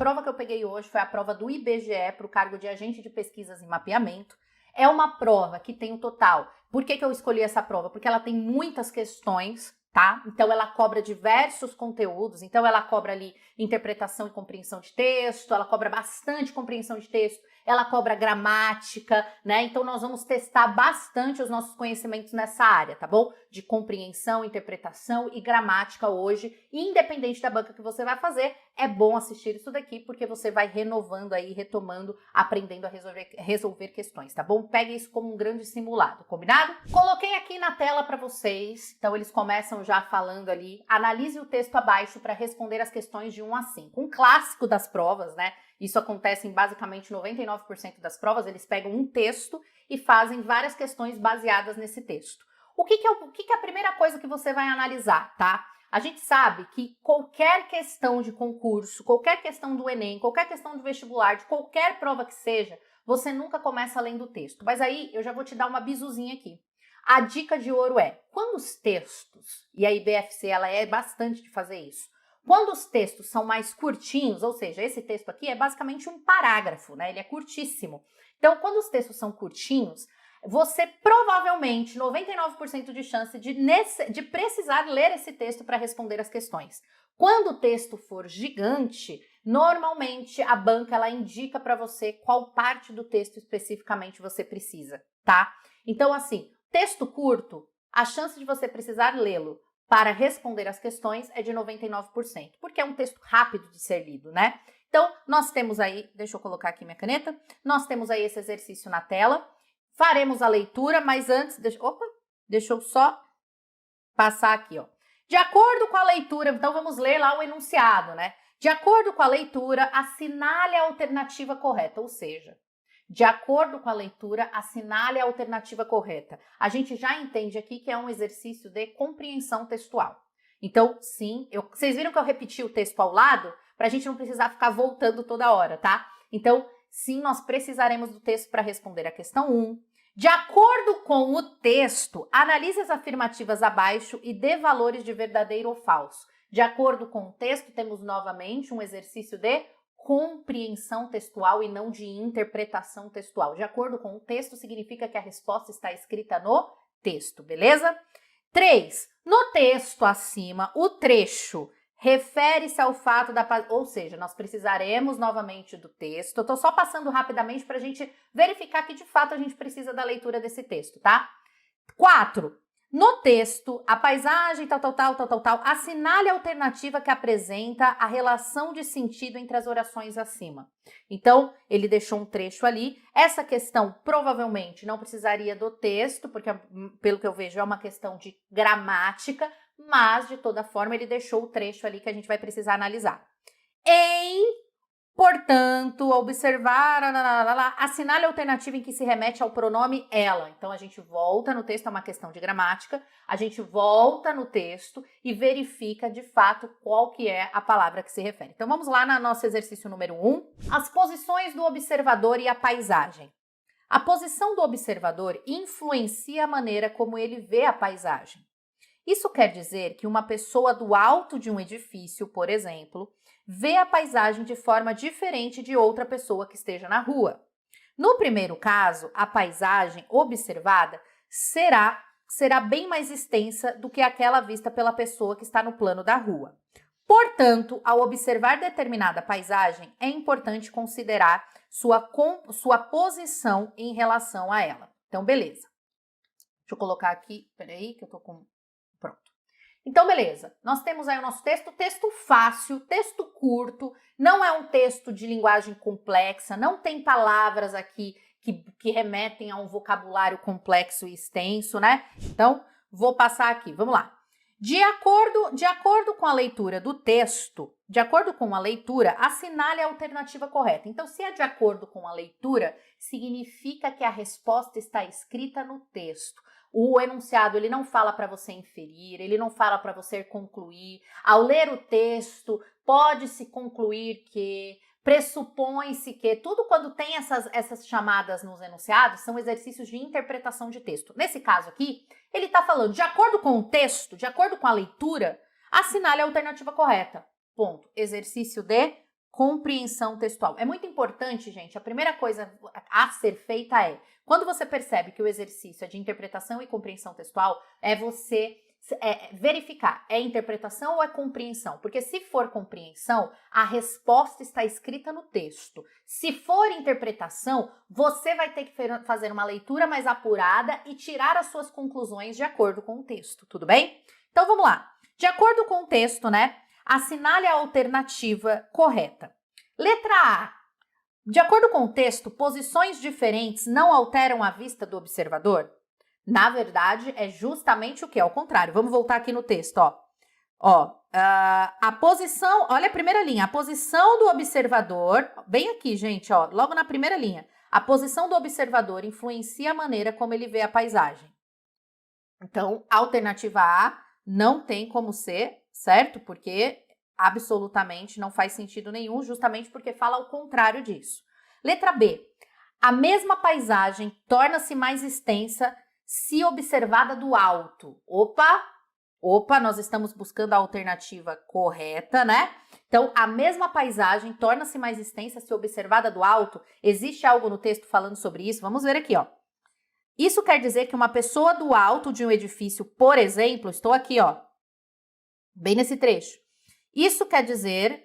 prova que eu peguei hoje foi a prova do IBGE para o cargo de agente de pesquisas e mapeamento. É uma prova que tem um total. Por que eu escolhi essa prova? Porque ela tem muitas questões, tá? Então ela cobra diversos conteúdos, então ela cobra ali interpretação e compreensão de texto, ela cobra bastante compreensão de texto, ela cobra gramática, né? Então nós vamos testar bastante os nossos conhecimentos nessa área, tá bom? De compreensão, interpretação e gramática hoje, independente da banca que você vai fazer, é bom assistir isso daqui porque você vai renovando aí, retomando, aprendendo a resolver questões, tá bom? Pegue isso como um grande simulado, combinado? Coloquei aqui na tela para vocês, então eles começam já falando ali, analise o texto abaixo para responder as questões de 1 a 5. Um clássico das provas, né? Isso acontece em basicamente 99% das provas, eles pegam um texto e fazem várias questões baseadas nesse texto. O que é a primeira coisa que você vai analisar, tá? A gente sabe que qualquer questão de concurso, qualquer questão do Enem, qualquer questão de vestibular, de qualquer prova que seja, você nunca começa lendo o texto. Mas aí eu já vou te dar uma bisuzinha aqui. A dica de ouro é, quando os textos, e a IBFC ela é bastante de fazer isso, quando os textos são mais curtinhos, ou seja, esse texto aqui é basicamente um parágrafo, né? Ele é curtíssimo. Então, quando os textos são curtinhos, você provavelmente, 99% de chance de precisar ler esse texto para responder as questões. Quando o texto for gigante, normalmente a banca ela indica para você qual parte do texto especificamente você precisa, tá? Então, assim, texto curto, a chance de você precisar lê-lo para responder as questões é de 99%, porque é um texto rápido de ser lido, né? Então, nós temos aí, deixa eu colocar aqui minha caneta, nós temos aí esse exercício na tela, faremos a leitura, mas antes, deixa eu só passar aqui, ó. De acordo com a leitura, então vamos ler lá o enunciado, né? De acordo com a leitura, assinale a alternativa correta, ou seja, de acordo com a leitura, assinale a alternativa correta. A gente já entende aqui que é um exercício de compreensão textual. Então, sim, vocês viram que eu repeti o texto ao lado? Para a gente não precisar ficar voltando toda hora, tá? Então, sim, nós precisaremos do texto para responder a questão 1. De acordo com o texto, analise as afirmativas abaixo e dê valores de verdadeiro ou falso. De acordo com o texto, temos novamente um exercício de compreensão textual e não de interpretação textual. De acordo com o texto, significa que a resposta está escrita no texto, beleza? 3. No texto acima, o trecho refere-se ao fato da... Ou seja, nós precisaremos novamente do texto. Eu estou só passando rapidamente para a gente verificar que, de fato, a gente precisa da leitura desse texto, tá? 4. No texto, a paisagem, tal, assinale a alternativa que apresenta a relação de sentido entre as orações acima. Então, ele deixou um trecho ali. Essa questão provavelmente não precisaria do texto, porque, pelo que eu vejo, é uma questão de gramática, mas, de toda forma, ele deixou o trecho ali que a gente vai precisar analisar. Portanto, observar, assinale a alternativa em que se remete ao pronome ela. Então, a gente volta no texto, é uma questão de gramática, a gente volta no texto e verifica, de fato, qual que é a palavra que se refere. Então, vamos lá no nosso exercício número 1. As posições do observador e a paisagem. A posição do observador influencia a maneira como ele vê a paisagem. Isso quer dizer que uma pessoa do alto de um edifício, por exemplo, vê a paisagem de forma diferente de outra pessoa que esteja na rua. No primeiro caso, a paisagem observada será bem mais extensa do que aquela vista pela pessoa que está no plano da rua. Portanto, ao observar determinada paisagem, é importante considerar sua posição em relação a ela. Então, beleza. Deixa eu colocar aqui, peraí, que eu tô com... Pronto. Então, beleza. Nós temos aí o nosso texto fácil, texto curto, não é um texto de linguagem complexa, não tem palavras aqui que remetem a um vocabulário complexo e extenso, né? Então, vou passar aqui, vamos lá. De acordo com a leitura do texto, de acordo com a leitura, assinale a alternativa correta. Então, se é de acordo com a leitura, significa que a resposta está escrita no texto. O enunciado, ele não fala para você inferir, ele não fala para você concluir. Ao ler o texto, pode-se concluir que, pressupõe-se que, tudo quando tem essas chamadas nos enunciados, são exercícios de interpretação de texto. Nesse caso aqui, ele está falando, de acordo com o texto, de acordo com a leitura, assinale a alternativa correta. Ponto. Exercício de compreensão textual. É muito importante, gente, a primeira coisa a ser feita é, quando você percebe que o exercício é de interpretação e compreensão textual, é você verificar, é interpretação ou é compreensão? Porque se for compreensão, a resposta está escrita no texto. Se for interpretação, você vai ter que fazer uma leitura mais apurada e tirar as suas conclusões de acordo com o texto, tudo bem? Então vamos lá. De acordo com o texto, né? Assinale a alternativa correta. Letra A. De acordo com o texto, posições diferentes não alteram a vista do observador? Na verdade, é justamente o que? Ao contrário. Vamos voltar aqui no texto, a posição, olha a primeira linha, a posição do observador, bem aqui, gente, logo na primeira linha, a posição do observador influencia a maneira como ele vê a paisagem. Então, a alternativa A não tem como ser, certo? Porque absolutamente não faz sentido nenhum, justamente porque fala ao contrário disso. Letra B. A mesma paisagem torna-se mais extensa se observada do alto. Opa, nós estamos buscando a alternativa correta, né? Então, a mesma paisagem torna-se mais extensa se observada do alto. Existe algo no texto falando sobre isso? Vamos ver aqui, Isso quer dizer que uma pessoa do alto de um edifício, por exemplo, estou aqui, bem nesse trecho. Isso quer dizer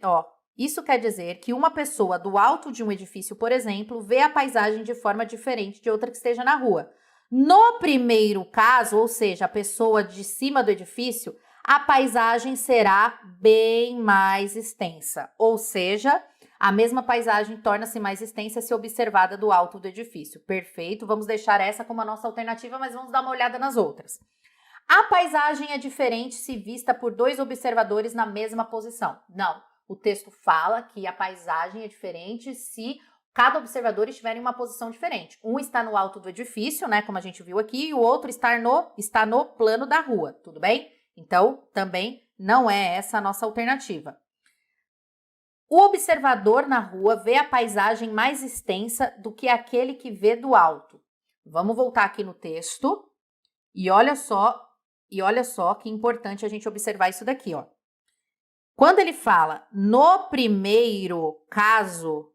que uma pessoa do alto de um edifício, por exemplo, vê a paisagem de forma diferente de outra que esteja na rua. No primeiro caso, ou seja, a pessoa de cima do edifício, a paisagem será bem mais extensa. Ou seja, a mesma paisagem torna-se mais extensa se observada do alto do edifício. Perfeito, vamos deixar essa como a nossa alternativa, mas vamos dar uma olhada nas outras. A paisagem é diferente se vista por dois observadores na mesma posição. Não, o texto fala que a paisagem é diferente se cada observador estiver em uma posição diferente. Um está no alto do edifício, né, como a gente viu aqui, e o outro está no plano da rua, tudo bem? Então, também não é essa a nossa alternativa. O observador na rua vê a paisagem mais extensa do que aquele que vê do alto. Vamos voltar aqui no texto e olha só que importante a gente observar isso daqui, Quando ele fala, no primeiro caso,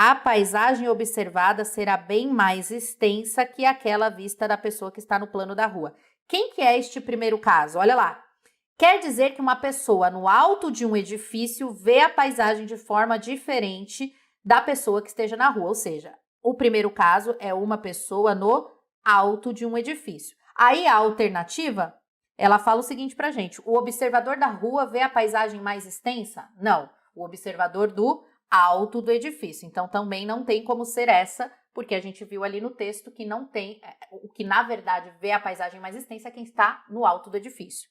a paisagem observada será bem mais extensa que aquela vista da pessoa que está no plano da rua. Quem que é este primeiro caso? Olha lá. Quer dizer que uma pessoa no alto de um edifício vê a paisagem de forma diferente da pessoa que esteja na rua. Ou seja, o primeiro caso é uma pessoa no alto de um edifício. Aí a alternativa, ela fala o seguinte pra gente. O observador da rua vê a paisagem mais extensa? Não. O observador do alto do edifício. Então, também não tem como ser essa, porque a gente viu ali no texto que não tem, o que na verdade vê a paisagem mais extensa é quem está no alto do edifício.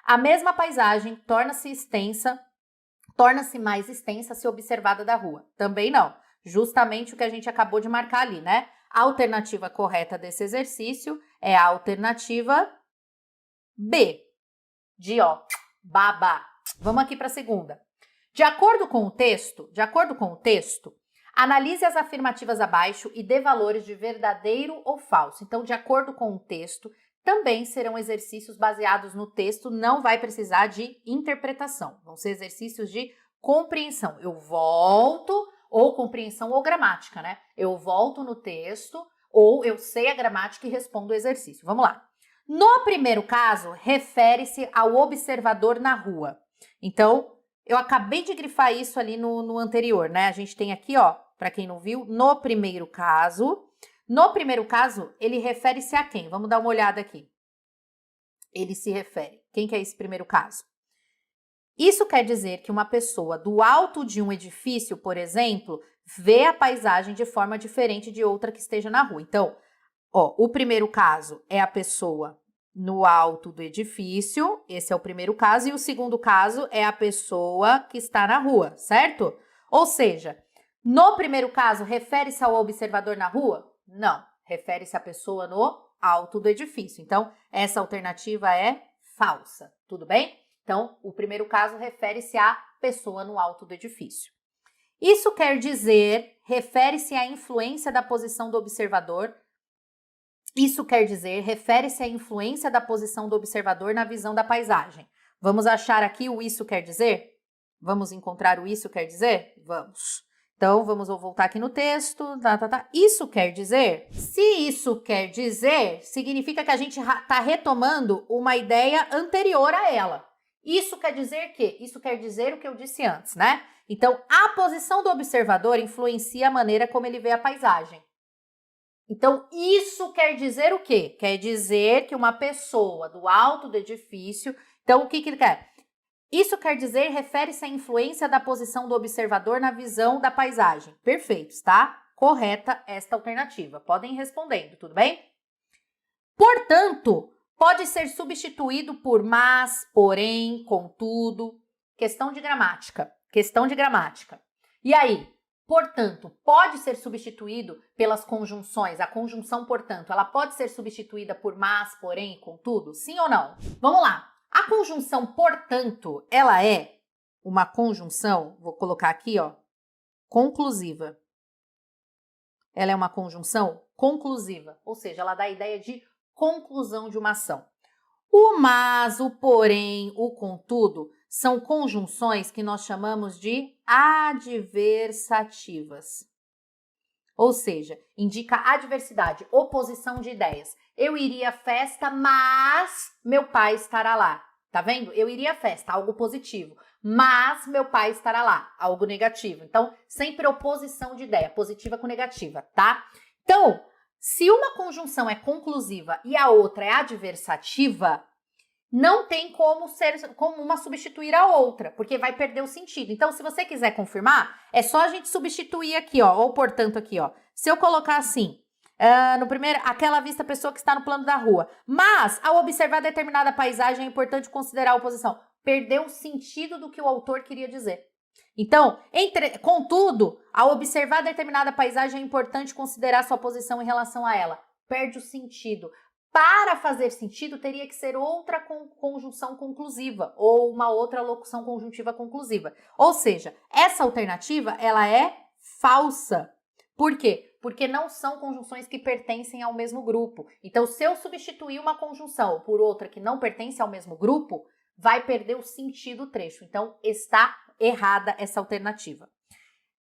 A mesma paisagem torna-se mais extensa se observada da rua. Também não. Justamente o que a gente acabou de marcar ali, né? A alternativa correta desse exercício é a alternativa B, de babá. Vamos aqui para a segunda. De acordo com o texto, analise as afirmativas abaixo e dê valores de verdadeiro ou falso. Então, de acordo com o texto, também serão exercícios baseados no texto, não vai precisar de interpretação. Vão ser exercícios de compreensão. Ou compreensão ou gramática, né? Eu volto no texto, ou eu sei a gramática e respondo o exercício. Vamos lá. No primeiro caso, refere-se ao observador na rua. Então, eu acabei de grifar isso ali no anterior, né? A gente tem aqui, para quem não viu, no primeiro caso. No primeiro caso, ele refere-se a quem? Vamos dar uma olhada aqui. Ele se refere. Quem que é esse primeiro caso? Isso quer dizer que uma pessoa do alto de um edifício, por exemplo, vê a paisagem de forma diferente de outra que esteja na rua. Então, o primeiro caso é a pessoa no alto do edifício, esse é o primeiro caso, e o segundo caso é a pessoa que está na rua, certo? Ou seja, no primeiro caso, refere-se ao observador na rua? Não, refere-se à pessoa no alto do edifício. Então, essa alternativa é falsa, tudo bem? Então, o primeiro caso refere-se à pessoa no alto do edifício. Isso quer dizer, refere-se à influência da posição do observador. Isso quer dizer, refere-se à influência da posição do observador na visão da paisagem. Vamos achar aqui o isso quer dizer? Vamos encontrar o isso quer dizer? Vamos. Então, vamos voltar aqui no texto. Isso quer dizer? Se isso quer dizer, significa que a gente está retomando uma ideia anterior a ela. Isso quer dizer que? Isso quer dizer o que eu disse antes, né? Então, a posição do observador influencia a maneira como ele vê a paisagem. Então, isso quer dizer o quê? Quer dizer que uma pessoa do alto do edifício... Então, o que ele quer? Isso quer dizer, refere-se à influência da posição do observador na visão da paisagem. Perfeito, está correta esta alternativa. Podem ir respondendo, tudo bem? Portanto, pode ser substituído por mas, porém, contudo. Questão de gramática. Questão de gramática. E aí? Portanto, pode ser substituído pelas conjunções. A conjunção, portanto, ela pode ser substituída por mas, porém, contudo? Sim ou não? Vamos lá. A conjunção, portanto, ela é uma conjunção, vou colocar aqui, ó, conclusiva. Ela é uma conjunção conclusiva, ou seja, ela dá a ideia de conclusão de uma ação. O mas, o porém, o contudo, são conjunções que nós chamamos de adversativas. Ou seja, indica adversidade, oposição de ideias. Eu iria à festa, mas meu pai estará lá. Tá vendo? Eu iria à festa, algo positivo. Mas meu pai estará lá, algo negativo. Então, sempre oposição de ideia, positiva com negativa, tá? Então, se uma conjunção é conclusiva e a outra é adversativa, não tem como uma substituir a outra, porque vai perder o sentido. Então, se você quiser confirmar, é só a gente substituir aqui, ó, ou portanto aqui, ó. Se eu colocar assim, no primeiro, aquela vista pessoa que está no plano da rua, mas ao observar determinada paisagem é importante considerar a oposição. Perdeu o sentido do que o autor queria dizer. Então, contudo, ao observar determinada paisagem é importante considerar sua posição em relação a ela. Perde o sentido. Para fazer sentido, teria que ser outra conjunção conclusiva ou uma outra locução conjuntiva conclusiva. Ou seja, essa alternativa, ela é falsa. Por quê? Porque não são conjunções que pertencem ao mesmo grupo. Então, se eu substituir uma conjunção por outra que não pertence ao mesmo grupo, vai perder o sentido do trecho. Então, está errada essa alternativa.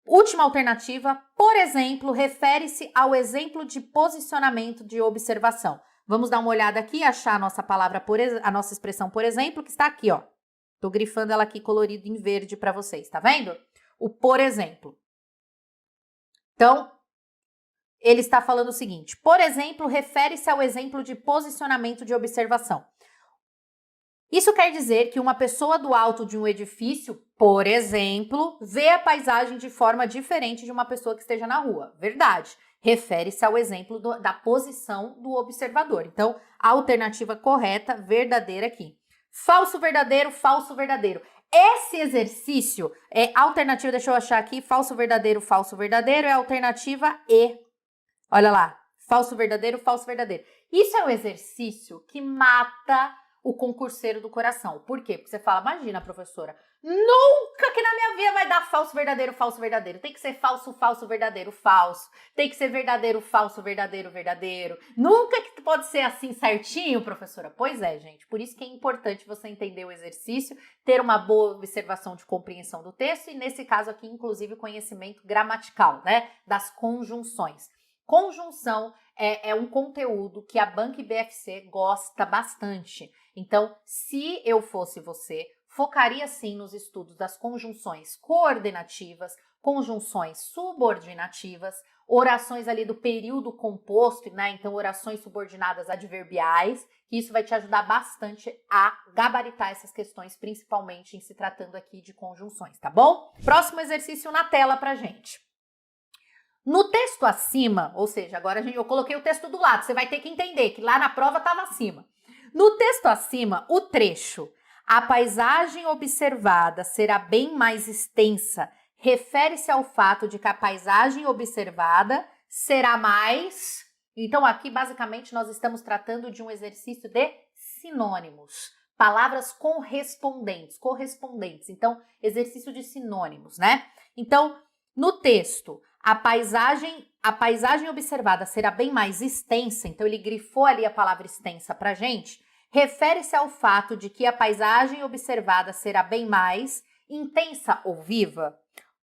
Última alternativa, por exemplo, refere-se ao exemplo de posicionamento de observação. Vamos dar uma olhada aqui, achar a nossa palavra, a nossa expressão, por exemplo, que está aqui, ó. Tô grifando ela aqui colorido em verde para vocês, tá vendo? O por exemplo. Então, ele está falando o seguinte, por exemplo, refere-se ao exemplo de posicionamento de observação. Isso quer dizer que uma pessoa do alto de um edifício, por exemplo, vê a paisagem de forma diferente de uma pessoa que esteja na rua. Verdade. Refere-se ao exemplo da posição do observador. Então, a alternativa correta, verdadeira aqui. Falso, verdadeiro, falso, verdadeiro. Esse exercício é alternativa, deixa eu achar aqui, falso, verdadeiro, é a alternativa E. Olha lá, falso, verdadeiro, falso, verdadeiro. Isso é um exercício que mata o concurseiro do coração. Por quê? Porque você fala, imagina, professora, nunca que na minha vida vai dar falso, verdadeiro, falso, verdadeiro. Tem que ser falso, falso, verdadeiro, falso. Tem que ser verdadeiro, falso, verdadeiro, verdadeiro. Nunca que pode ser assim certinho, professora? Pois é, gente. Por isso que é importante você entender o exercício, ter uma boa observação de compreensão do texto e, nesse caso aqui, inclusive, conhecimento gramatical, né? Das conjunções. Conjunção é um conteúdo que a Banca BFC gosta bastante. Então, se eu fosse você, focaria sim nos estudos das conjunções coordenativas, conjunções subordinativas, orações ali do período composto, né? Então, orações subordinadas adverbiais, que isso vai te ajudar bastante a gabaritar essas questões, principalmente em se tratando aqui de conjunções, tá bom? Próximo exercício na tela pra gente. No texto acima, ou seja, agora eu coloquei o texto do lado, você vai ter que entender que lá na prova estava acima. No texto acima, o trecho, a paisagem observada será bem mais extensa, refere-se ao fato de que a paisagem observada será mais... Então, aqui, basicamente, nós estamos tratando de um exercício de sinônimos, palavras correspondentes. Então, exercício de sinônimos, né? Então, no texto, a paisagem observada será bem mais extensa, então ele grifou ali a palavra extensa pra gente, refere-se ao fato de que a paisagem observada será bem mais intensa ou viva,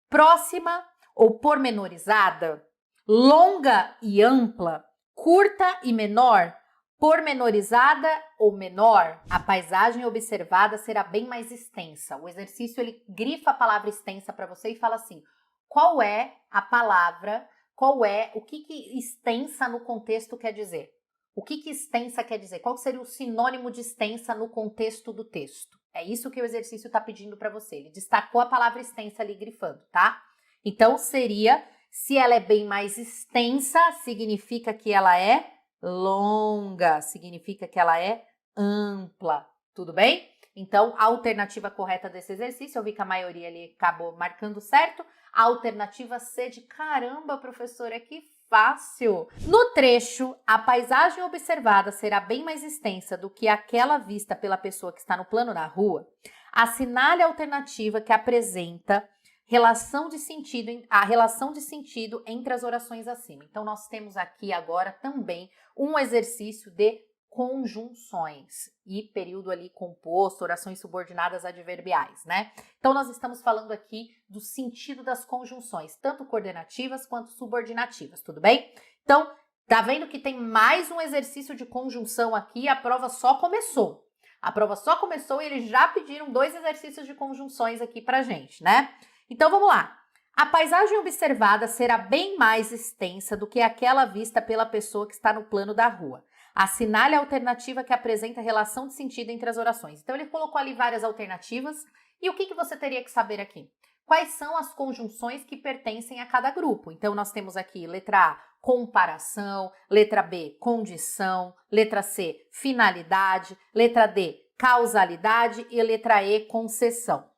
próxima ou pormenorizada, longa e ampla, curta e menor, pormenorizada ou menor, a paisagem observada será bem mais extensa. O exercício, ele grifa a palavra extensa para você e fala assim, qual é a palavra, o que extensa no contexto quer dizer? O que extensa quer dizer? Qual seria o sinônimo de extensa no contexto do texto? É isso que o exercício está pedindo para você. Ele destacou a palavra extensa ali grifando, tá? Então, seria, se ela é bem mais extensa, significa que ela é longa, significa que ela é ampla, tudo bem? Então, a alternativa correta desse exercício, eu vi que a maioria ali acabou marcando certo, a alternativa C de caramba, professora, que fácil! No trecho, a paisagem observada será bem mais extensa do que aquela vista pela pessoa que está no plano na rua. Assinale a alternativa que apresenta a relação de sentido entre as orações acima. Então, nós temos aqui agora também um exercício de conjunções e período ali composto, orações subordinadas adverbiais, né? Então, nós estamos falando aqui do sentido das conjunções, tanto coordenativas quanto subordinativas, tudo bem? Então, tá vendo que tem mais um exercício de conjunção aqui, a prova só começou. A prova só começou e eles já pediram 2 exercícios de conjunções aqui pra gente, né? Então, vamos lá. A paisagem observada será bem mais extensa do que aquela vista pela pessoa que está no plano da rua. Assinale a alternativa que apresenta relação de sentido entre as orações. Então, ele colocou ali várias alternativas. E o que você teria que saber aqui? Quais são as conjunções que pertencem a cada grupo? Então, nós temos aqui letra A, comparação, letra B, condição, letra C, finalidade, letra D, causalidade e letra E, concessão.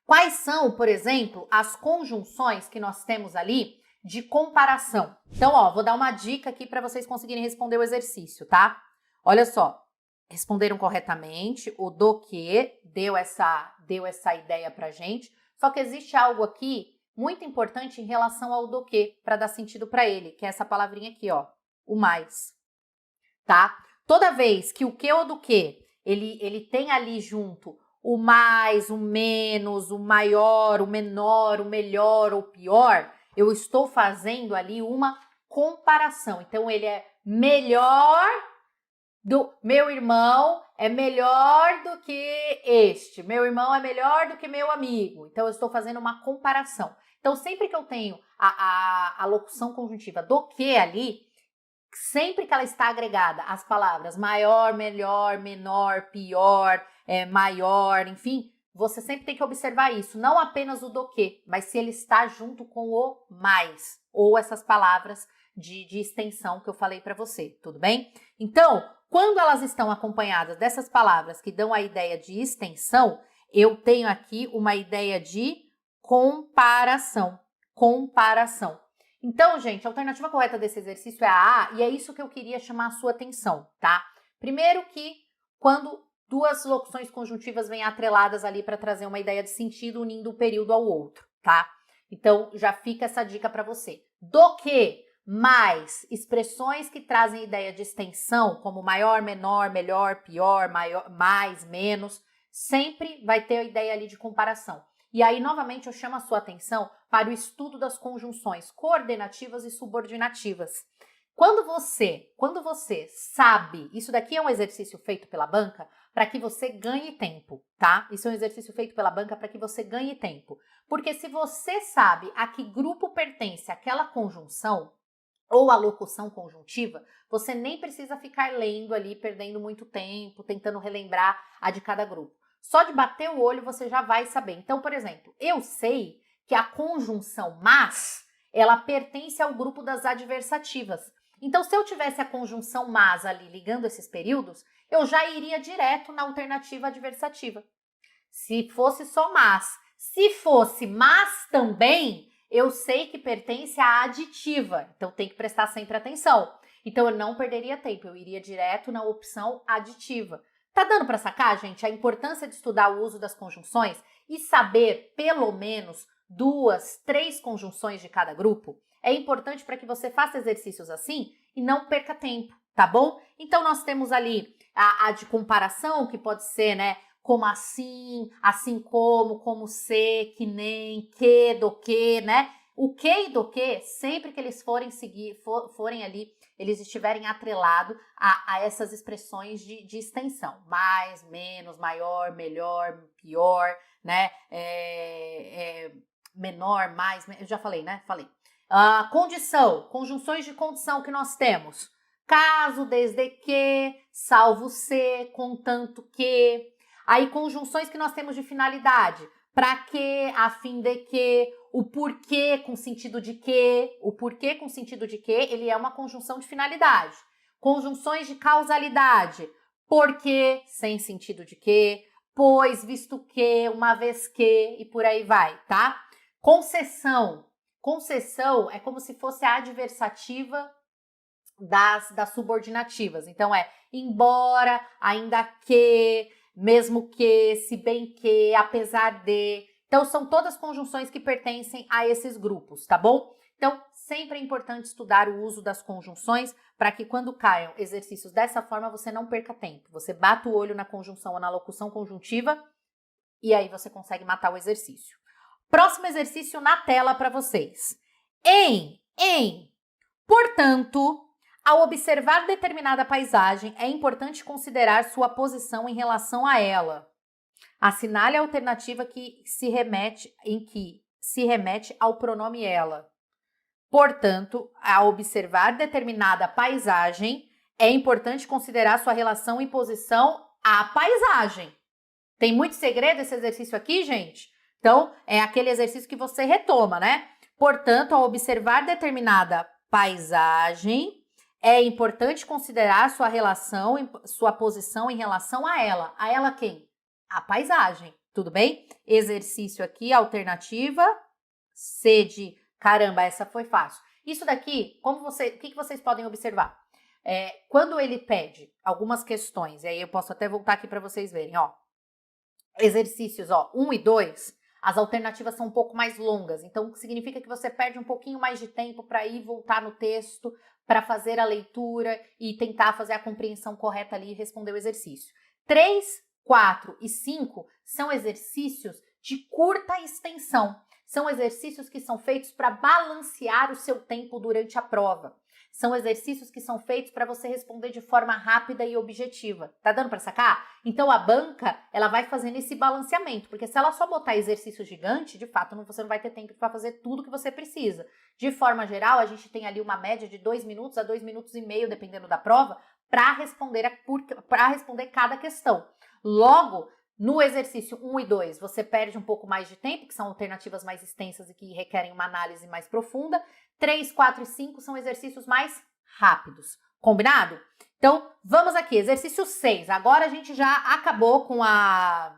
Quais são, por exemplo, as conjunções que nós temos ali de comparação? Então, ó, vou dar uma dica aqui para vocês conseguirem responder o exercício, tá? Olha só, responderam corretamente, o do que deu essa ideia pra gente, só que existe algo aqui muito importante em relação ao do que, para dar sentido para ele, que é essa palavrinha aqui, ó, o mais, tá? Toda vez que o que ou do que, ele tem ali junto o mais, o menos, o maior, o menor, o melhor ou pior, eu estou fazendo ali uma comparação. Então, ele é melhor do meu irmão, é melhor do que este. Meu irmão é melhor do que meu amigo. Então, eu estou fazendo uma comparação. Então, sempre que eu tenho a locução conjuntiva do que ali, sempre que ela está agregada às palavras maior, melhor, menor, pior, maior, enfim, você sempre tem que observar isso, não apenas o do que, mas se ele está junto com o mais, ou essas palavras de extensão que eu falei para você, tudo bem? Então, quando elas estão acompanhadas dessas palavras que dão a ideia de extensão, eu tenho aqui uma ideia de comparação. Comparação. Então, gente, a alternativa correta desse exercício é a A, e é isso que eu queria chamar a sua atenção, tá? Primeiro que quando duas locuções conjuntivas vêm atreladas ali para trazer uma ideia de sentido unindo um período ao outro, tá? Então, já fica essa dica para você. Do que mais expressões que trazem ideia de extensão, como maior, menor, melhor, pior, maior, mais, menos, sempre vai ter a ideia ali de comparação. E aí, novamente, eu chamo a sua atenção para o estudo das conjunções coordenativas e subordinativas. Quando você sabe, isso daqui é um exercício feito pela banca para que você ganhe tempo, tá? Isso é um exercício feito pela banca para que você ganhe tempo. Porque se você sabe a que grupo pertence aquela conjunção ou a locução conjuntiva, você nem precisa ficar lendo ali, perdendo muito tempo, tentando relembrar a de cada grupo. Só de bater o olho você já vai saber. Então, por exemplo, eu sei que a conjunção mas, ela pertence ao grupo das adversativas. Então, se eu tivesse a conjunção mas ali ligando esses períodos, eu já iria direto na alternativa adversativa. Se fosse só mas. Se fosse mas também, eu sei que pertence à aditiva. Então, tem que prestar sempre atenção. Então, eu não perderia tempo, eu iria direto na opção aditiva. Tá dando para sacar, gente, a importância de estudar o uso das conjunções e saber pelo menos 2, 3 conjunções de cada grupo? É importante para que você faça exercícios assim e não perca tempo, tá bom? Então, nós temos ali a de comparação, que pode ser, né, como assim como se, que nem, que, do que, né? O que e do que, sempre que eles forem ali, eles estiverem atrelados a essas expressões de extensão. Mais, menos, maior, melhor, pior, né? Menor, mais, eu já falei, né? Falei. Condição, conjunções de condição que nós temos. Caso, desde que, salvo se, contanto que. Aí, conjunções que nós temos de finalidade. Para que, a fim de que, o porquê com sentido de que. O porquê com sentido de que, ele é uma conjunção de finalidade. Conjunções de causalidade. Porque, sem sentido de que. Pois, visto que, uma vez que, e por aí vai, tá? Concessão. Concessão é como se fosse a adversativa das subordinativas. Então, embora, ainda que, mesmo que, se bem que, apesar de. Então, são todas conjunções que pertencem a esses grupos, tá bom? Então, sempre é importante estudar o uso das conjunções para que quando caiam exercícios dessa forma, você não perca tempo. Você bata o olho na conjunção ou na locução conjuntiva e aí você consegue matar o exercício. Próximo exercício na tela para vocês. Portanto, ao observar determinada paisagem, é importante considerar sua posição em relação a ela. Assinale a alternativa que se remete ao pronome ela. Portanto, ao observar determinada paisagem, é importante considerar sua relação em posição à paisagem. Tem muito segredo esse exercício aqui, gente? Então, é aquele exercício que você retoma, né? Portanto, ao observar determinada paisagem, é importante considerar sua posição em relação a ela. A ela quem? A paisagem, tudo bem? Exercício aqui, alternativa, C de caramba, essa foi fácil. Isso daqui, o que vocês podem observar? Quando ele pede algumas questões, e aí eu posso até voltar aqui para vocês verem, ó. Exercícios, 1 e 2, as alternativas são um pouco mais longas, então significa que você perde um pouquinho mais de tempo para ir voltar no texto, para fazer a leitura e tentar fazer a compreensão correta ali e responder o exercício. 3, 4 e 5 são exercícios de curta extensão. São exercícios que são feitos para balancear o seu tempo durante a prova. São exercícios que são feitos para você responder de forma rápida e objetiva. Tá dando para sacar? Então, a banca, ela vai fazendo esse balanceamento, porque se ela só botar exercício gigante, de fato, você não vai ter tempo para fazer tudo que você precisa. De forma geral, a gente tem ali uma média de 2 minutos a 2 minutos e meio, dependendo da prova, para responder cada questão. Logo, no exercício 1 e 2, você perde um pouco mais de tempo, que são alternativas mais extensas e que requerem uma análise mais profunda. 3, 4 e 5 são exercícios mais rápidos. Combinado? Então, vamos aqui. Exercício 6. Agora a gente já acabou com as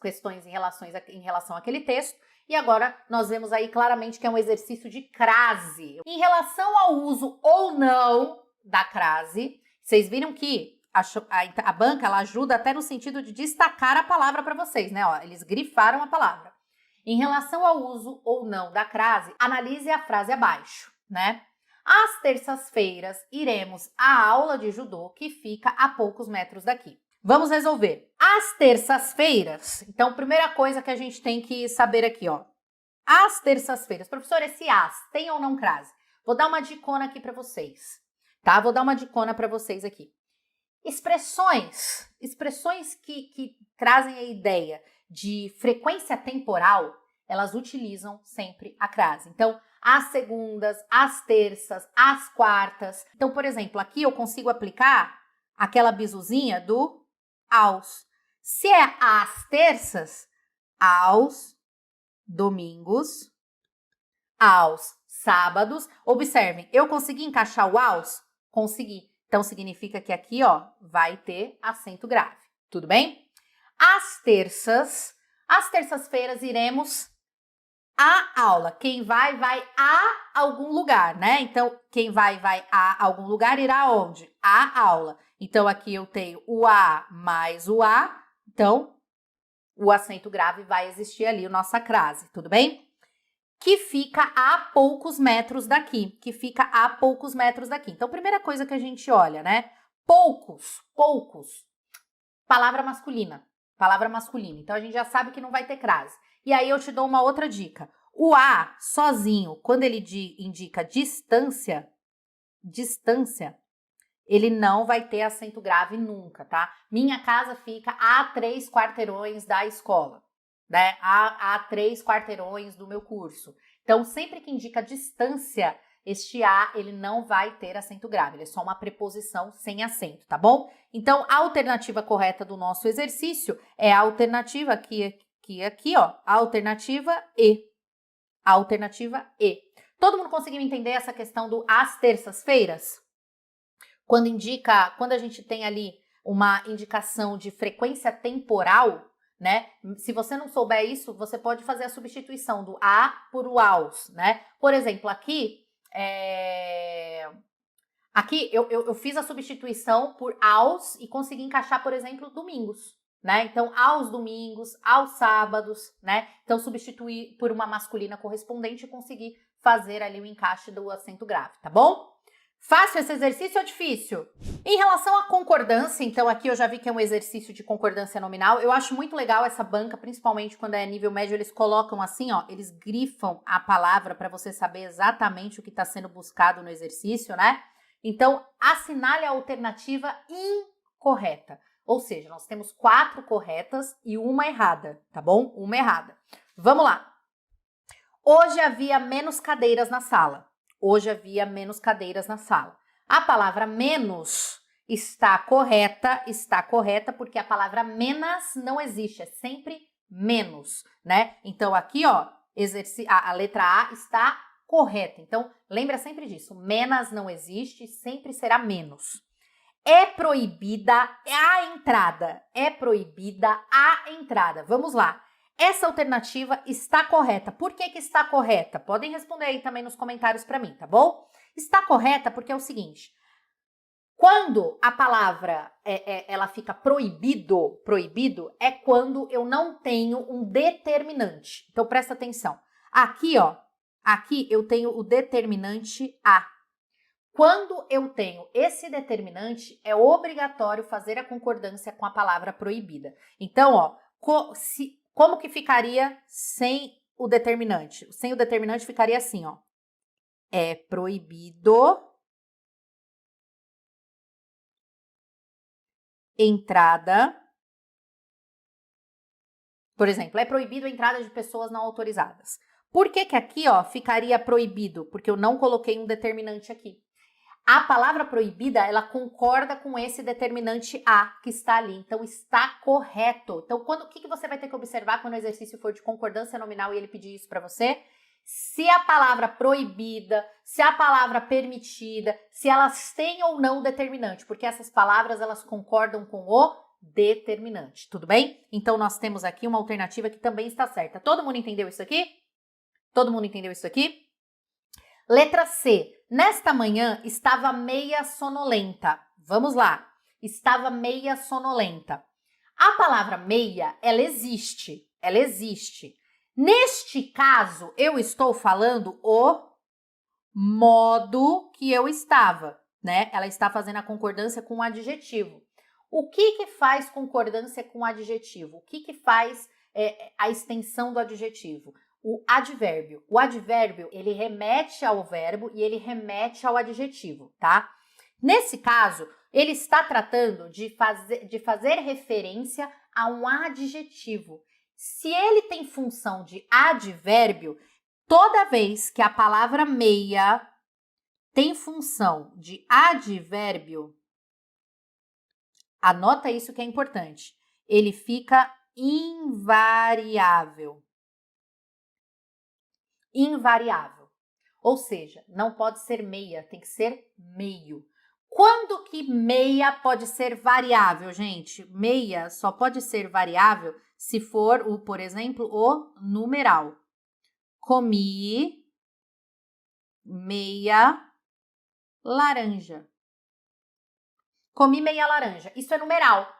questões em relação àquele texto. E agora nós vemos aí claramente que é um exercício de crase. Em relação ao uso ou não da crase, vocês viram que a banca ela ajuda até no sentido de destacar a palavra para vocês, né? Ó, eles grifaram a palavra. Em relação ao uso ou não da crase, analise a frase abaixo, né? Às terças-feiras iremos à aula de judô que fica a poucos metros daqui. Vamos resolver. Às terças-feiras, então, primeira coisa que a gente tem que saber aqui, ó. Às terças-feiras. Professor, esse as tem ou não crase? Vou dar uma dicona aqui para vocês, tá? Vou dar uma dicona para vocês aqui. Expressões que trazem a ideia de frequência temporal, elas utilizam sempre a crase. Então, às segundas, às terças, às quartas. Então, por exemplo, aqui eu consigo aplicar aquela bisuzinha do aos. Se é às terças, aos domingos, aos sábados. Observem, eu consegui encaixar o aos? Consegui. Então, significa que aqui, ó, vai ter acento grave. Tudo bem? Às terças-feiras, iremos à aula. Quem vai a algum lugar, né? Então, quem vai a algum lugar, irá aonde? À aula. Então, aqui eu tenho o a mais o a. Então, o acento grave vai existir ali, a nossa crase. Tudo bem? Que fica a poucos metros daqui. Então, primeira coisa que a gente olha, né? Poucos. palavra masculina. Palavra masculina. Então, a gente já sabe que não vai ter crase. E aí, eu te dou uma outra dica. O A, sozinho, quando ele indica distância, ele não vai ter acento grave nunca, tá? Minha casa fica a 3 quarteirões da escola, né? A 3 quarteirões do meu curso. Então, sempre que indica distância, este A, ele não vai ter acento grave, ele é só uma preposição sem acento, tá bom? Então, a alternativa correta do nosso exercício é a alternativa aqui, ó, a alternativa E. A alternativa E. Todo mundo conseguiu entender essa questão do às terças-feiras? Quando a gente tem ali uma indicação de frequência temporal, né? Se você não souber isso, você pode fazer a substituição do a por o aos, né? Por exemplo, aqui eu fiz a substituição por aos e consegui encaixar, por exemplo, domingos, né? Então, aos domingos, aos sábados, né? Então, substituir por uma masculina correspondente e conseguir fazer ali o encaixe do acento grave, tá bom? Fácil esse exercício ou difícil? Em relação à concordância, então aqui eu já vi que é um exercício de concordância nominal. Eu acho muito legal essa banca, principalmente quando é nível médio, eles colocam assim, ó, eles grifam a palavra para você saber exatamente o que está sendo buscado no exercício, né? Então, assinale a alternativa incorreta. Ou seja, nós temos 4 corretas e uma errada, tá bom? Uma errada. Vamos lá. Hoje havia menos cadeiras na sala. Hoje havia menos cadeiras na sala. A palavra menos está correta porque a palavra menos não existe, é sempre menos, né? Então aqui, ó, a letra A está correta. Então, lembra sempre disso, menos não existe, sempre será menos. É proibida a entrada. É proibida a entrada. Vamos lá. Essa alternativa está correta. Por que está correta? Podem responder aí também nos comentários para mim, tá bom? Está correta porque é o seguinte, quando a palavra ela fica proibido é quando eu não tenho um determinante. Então, presta atenção. Aqui, ó, aqui eu tenho o determinante a. Quando eu tenho esse determinante, é obrigatório fazer a concordância com a palavra proibida. Então, ó, como que ficaria sem o determinante? Sem o determinante ficaria assim, ó. É proibido entrada. Por exemplo, é proibido a entrada de pessoas não autorizadas. Por que que aqui, ó, ficaria proibido? Porque eu não coloquei um determinante aqui. A palavra proibida, ela concorda com esse determinante a que está ali. Então, está correto. Então, o que você vai ter que observar quando o exercício for de concordância nominal e ele pedir isso para você? Se a palavra proibida, se a palavra permitida, se elas têm ou não determinante, porque essas palavras, elas concordam com o determinante, tudo bem? Então, nós temos aqui uma alternativa que também está certa. Todo mundo entendeu isso aqui? Todo mundo entendeu isso aqui? Letra C. Nesta manhã estava meia sonolenta. Vamos lá. Estava meia sonolenta. A palavra meia, ela existe. Ela existe. Neste caso, eu estou falando o modo que eu estava, né? Ela está fazendo a concordância com o adjetivo. O que faz concordância com o adjetivo? O que faz a extensão do adjetivo? O advérbio. O advérbio, ele remete ao verbo e ele remete ao adjetivo, tá? Nesse caso, ele está tratando de fazer referência a um adjetivo. Se ele tem função de advérbio, toda vez que a palavra meia tem função de advérbio, anota isso que é importante, ele fica invariável. Invariável. Ou seja, não pode ser meia, tem que ser meio. Quando que meia pode ser variável, gente? Meia só pode ser variável se for, por exemplo, o numeral. Comi meia laranja. Comi meia laranja. Isso é numeral.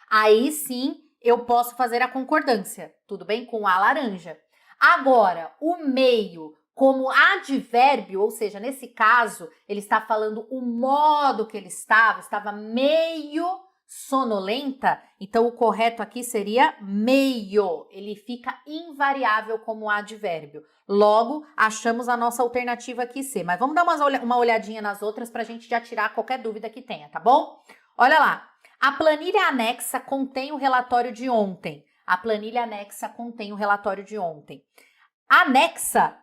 Aí sim eu posso fazer a concordância, tudo bem? Com a laranja. Agora, o meio como advérbio, ou seja, nesse caso, ele está falando o modo que ele estava meio sonolenta, então o correto aqui seria meio. Ele fica invariável como advérbio. Logo, achamos a nossa alternativa aqui C. Mas vamos dar uma olhadinha nas outras para a gente já tirar qualquer dúvida que tenha, tá bom? Olha lá. A planilha anexa contém o relatório de ontem. A planilha anexa contém o relatório de ontem. Anexa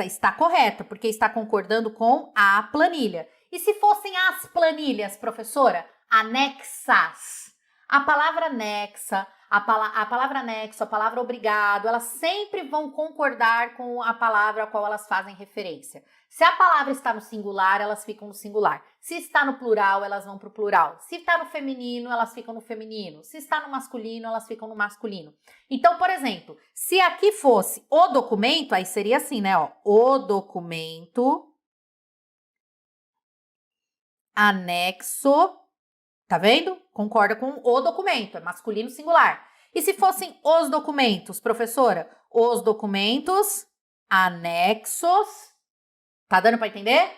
está correta, porque está concordando com a planilha. E se fossem as planilhas, professora? Anexas. A palavra anexa, a palavra anexo, a palavra obrigado, elas sempre vão concordar com a palavra a qual elas fazem referência. Se a palavra está no singular, elas ficam no singular. Se está no plural, elas vão para o plural. Se está no feminino, elas ficam no feminino. Se está no masculino, elas ficam no masculino. Então, por exemplo, se aqui fosse o documento, aí seria assim, né? Ó, o documento anexo, tá vendo? Concorda com o documento, é masculino singular. E se fossem os documentos, professora? Os documentos anexos, tá dando para entender?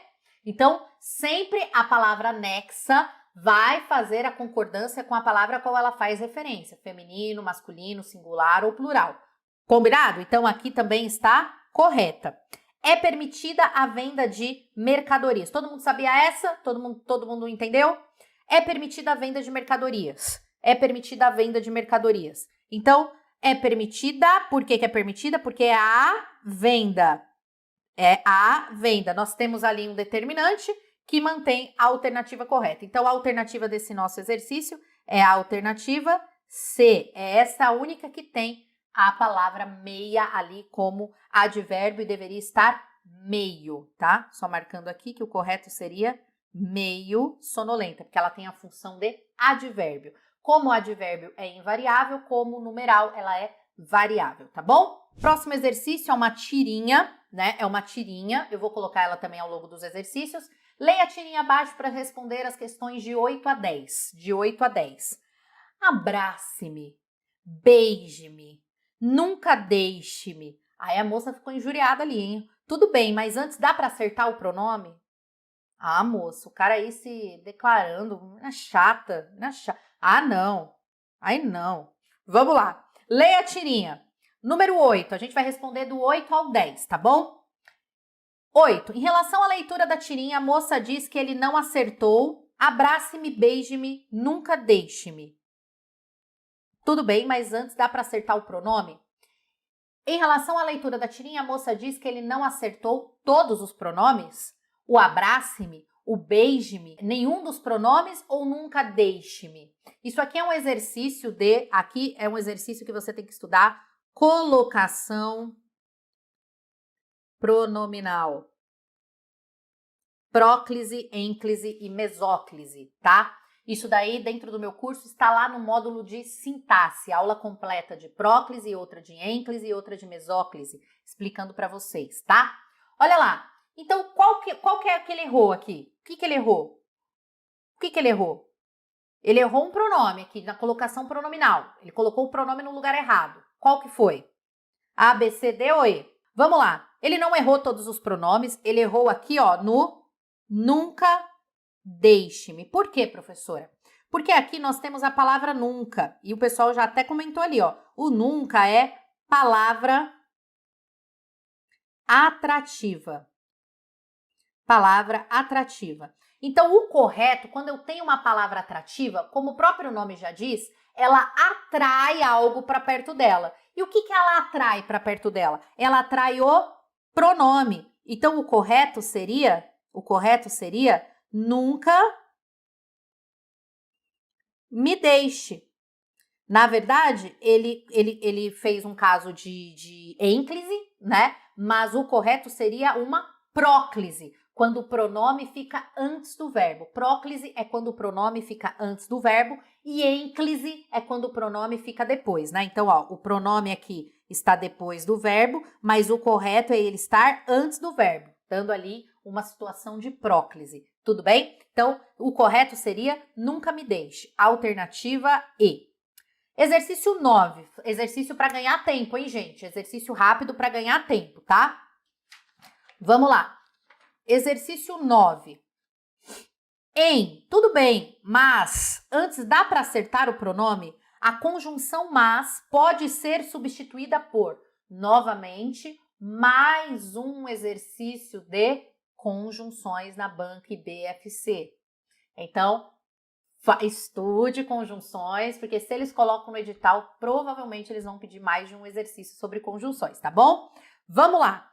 Então, sempre a palavra anexa vai fazer a concordância com a palavra a qual ela faz referência, feminino, masculino, singular ou plural. Combinado? Então, aqui também está correta. É permitida a venda de mercadorias. Todo mundo sabia essa? Todo mundo entendeu? É permitida a venda de mercadorias. É permitida a venda de mercadorias. Então, é permitida. Por que é permitida? Porque é a venda. É a venda. Nós temos ali um determinante que mantém a alternativa correta. Então, a alternativa desse nosso exercício é a alternativa C. É essa a única que tem a palavra meia ali como advérbio e deveria estar meio, tá? Só marcando aqui que o correto seria meio sonolenta, porque ela tem a função de advérbio. Como o advérbio é invariável, como numeral ela é variável, tá bom? Próximo exercício é uma tirinha, né? É uma tirinha, eu vou colocar ela também ao longo dos exercícios. Leia a tirinha abaixo para responder as questões de 8 a 10. De 8 a 10. Abrace-me, beije-me, nunca deixe-me. Aí a moça ficou injuriada ali, hein? Tudo bem, mas antes dá para acertar o pronome? Ah, moço, o cara aí se declarando, é chata, não é chata. Ah, não. Aí não. Vamos lá. Leia a tirinha. Número 8, a gente vai responder do 8 ao 10, tá bom? 8. Em relação à leitura da tirinha, a moça diz que ele não acertou. Abrace-me, beije-me, nunca deixe-me. Tudo bem, mas antes dá para acertar o pronome? Em relação à leitura da tirinha, a moça diz que ele não acertou todos os pronomes. O abrace-me, o beije-me, nenhum dos pronomes ou nunca deixe-me. Isso aqui é um exercício que você tem que estudar colocação pronominal. Próclise, ênclise e mesóclise, tá? Isso daí, dentro do meu curso, está lá no módulo de sintaxe, aula completa de próclise, outra de ênclise e outra de mesóclise, explicando para vocês, tá? Olha lá. Então, qual que é que ele errou aqui? O que ele errou? O que ele errou? Ele errou um pronome aqui na colocação pronominal. Ele colocou o pronome no lugar errado. Qual que foi? A, B, C, D ou E? Vamos lá. Ele não errou todos os pronomes. Ele errou aqui, ó, no nunca deixe-me. Por quê, professora? Porque aqui nós temos a palavra nunca. E o pessoal já até comentou ali, ó. O nunca é palavra atrativa. Palavra atrativa. Então, o correto, quando eu tenho uma palavra atrativa, como o próprio nome já diz, ela atrai algo para perto dela. E o que ela atrai para perto dela? Ela atrai o pronome. Então, o correto seria nunca me deixe. Na verdade, ele fez um caso de ênclise, né? Mas o correto seria uma próclise, quando o pronome fica antes do verbo. Próclise é quando o pronome fica antes do verbo e ênclise é quando o pronome fica depois, né? Então, ó, o pronome aqui está depois do verbo, mas o correto é ele estar antes do verbo, dando ali uma situação de próclise. Tudo bem? Então, o correto seria nunca me deixe. Alternativa E. Exercício 9. Exercício para ganhar tempo, hein, gente? Exercício rápido para ganhar tempo, tá? Vamos lá. Exercício 9. Em, tudo bem, mas antes dá para acertar o pronome? A conjunção mas pode ser substituída por, novamente, mais um exercício de conjunções na banca IBFC. Então, estude conjunções, porque se eles colocam no edital, provavelmente eles vão pedir mais de um exercício sobre conjunções, tá bom? Vamos lá.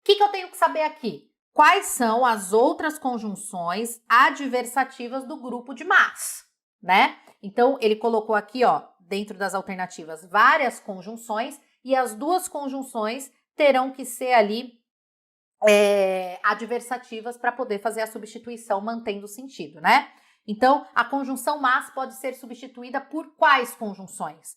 O que eu tenho que saber aqui? Quais são as outras conjunções adversativas do grupo de mas, né? Então, ele colocou aqui, ó, dentro das alternativas, várias conjunções, e as duas conjunções terão que ser ali adversativas para poder fazer a substituição mantendo o sentido, né? Então, a conjunção mas pode ser substituída por quais conjunções?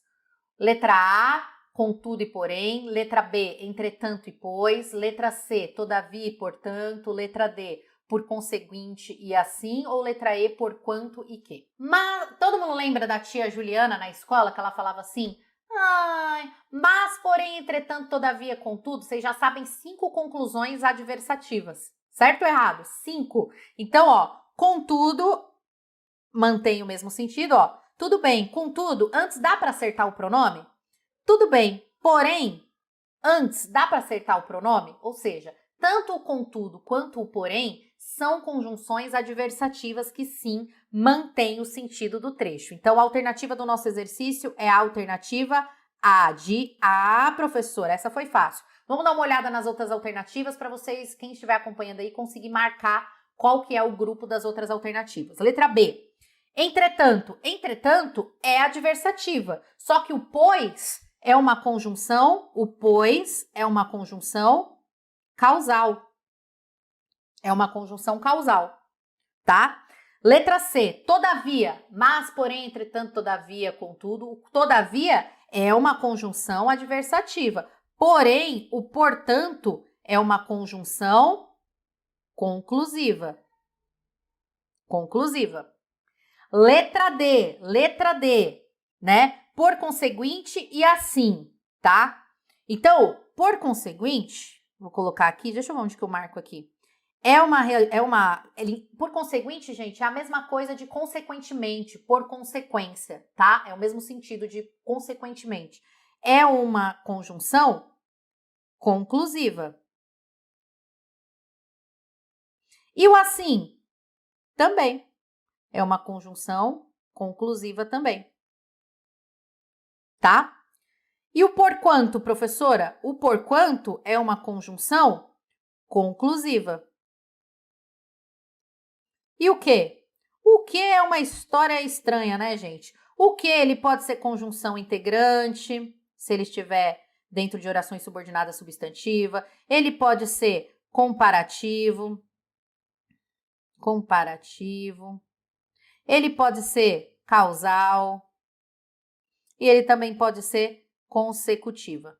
Letra A, contudo e porém. Letra B, entretanto e pois. Letra C, todavia e portanto. Letra D, por conseguinte e assim. Ou letra E, porquanto e que. Mas todo mundo lembra da tia Juliana na escola que ela falava assim: ai, mas porém, entretanto, todavia, contudo. Vocês já sabem 5 conclusões adversativas. Certo ou errado? 5. Então, ó, contudo mantém o mesmo sentido, ó. Tudo bem, contudo, antes dá para acertar o pronome? Tudo bem, porém, antes dá para acertar o pronome? Ou seja, tanto o contudo quanto o porém são conjunções adversativas que sim mantêm o sentido do trecho. Então, a alternativa do nosso exercício é a alternativa A de professora, essa foi fácil. Vamos dar uma olhada nas outras alternativas para vocês, quem estiver acompanhando aí, conseguir marcar qual que é o grupo das outras alternativas. Letra B. Entretanto, entretanto é adversativa, só que o pois é uma conjunção, o pois é uma conjunção causal. É uma conjunção causal, tá? Letra C, todavia, mas, porém, entretanto, todavia, contudo. Todavia é uma conjunção adversativa. Porém, o portanto é uma conjunção conclusiva. Conclusiva. Letra D, né? Por conseguinte e assim, tá? Então, por conseguinte, vou colocar aqui, deixa eu ver onde que eu marco aqui. Por conseguinte, gente, é a mesma coisa de consequentemente, por consequência, tá? É o mesmo sentido de consequentemente. É uma conjunção conclusiva. E o assim também é uma conjunção conclusiva também. Tá? E o porquanto, professora? O porquanto é uma conjunção conclusiva. E o que? O que é uma história estranha, né, gente? O que ele pode ser conjunção integrante, se ele estiver dentro de orações subordinadas substantiva. Ele pode ser comparativo. Comparativo. Ele pode ser causal. E ele também pode ser consecutiva.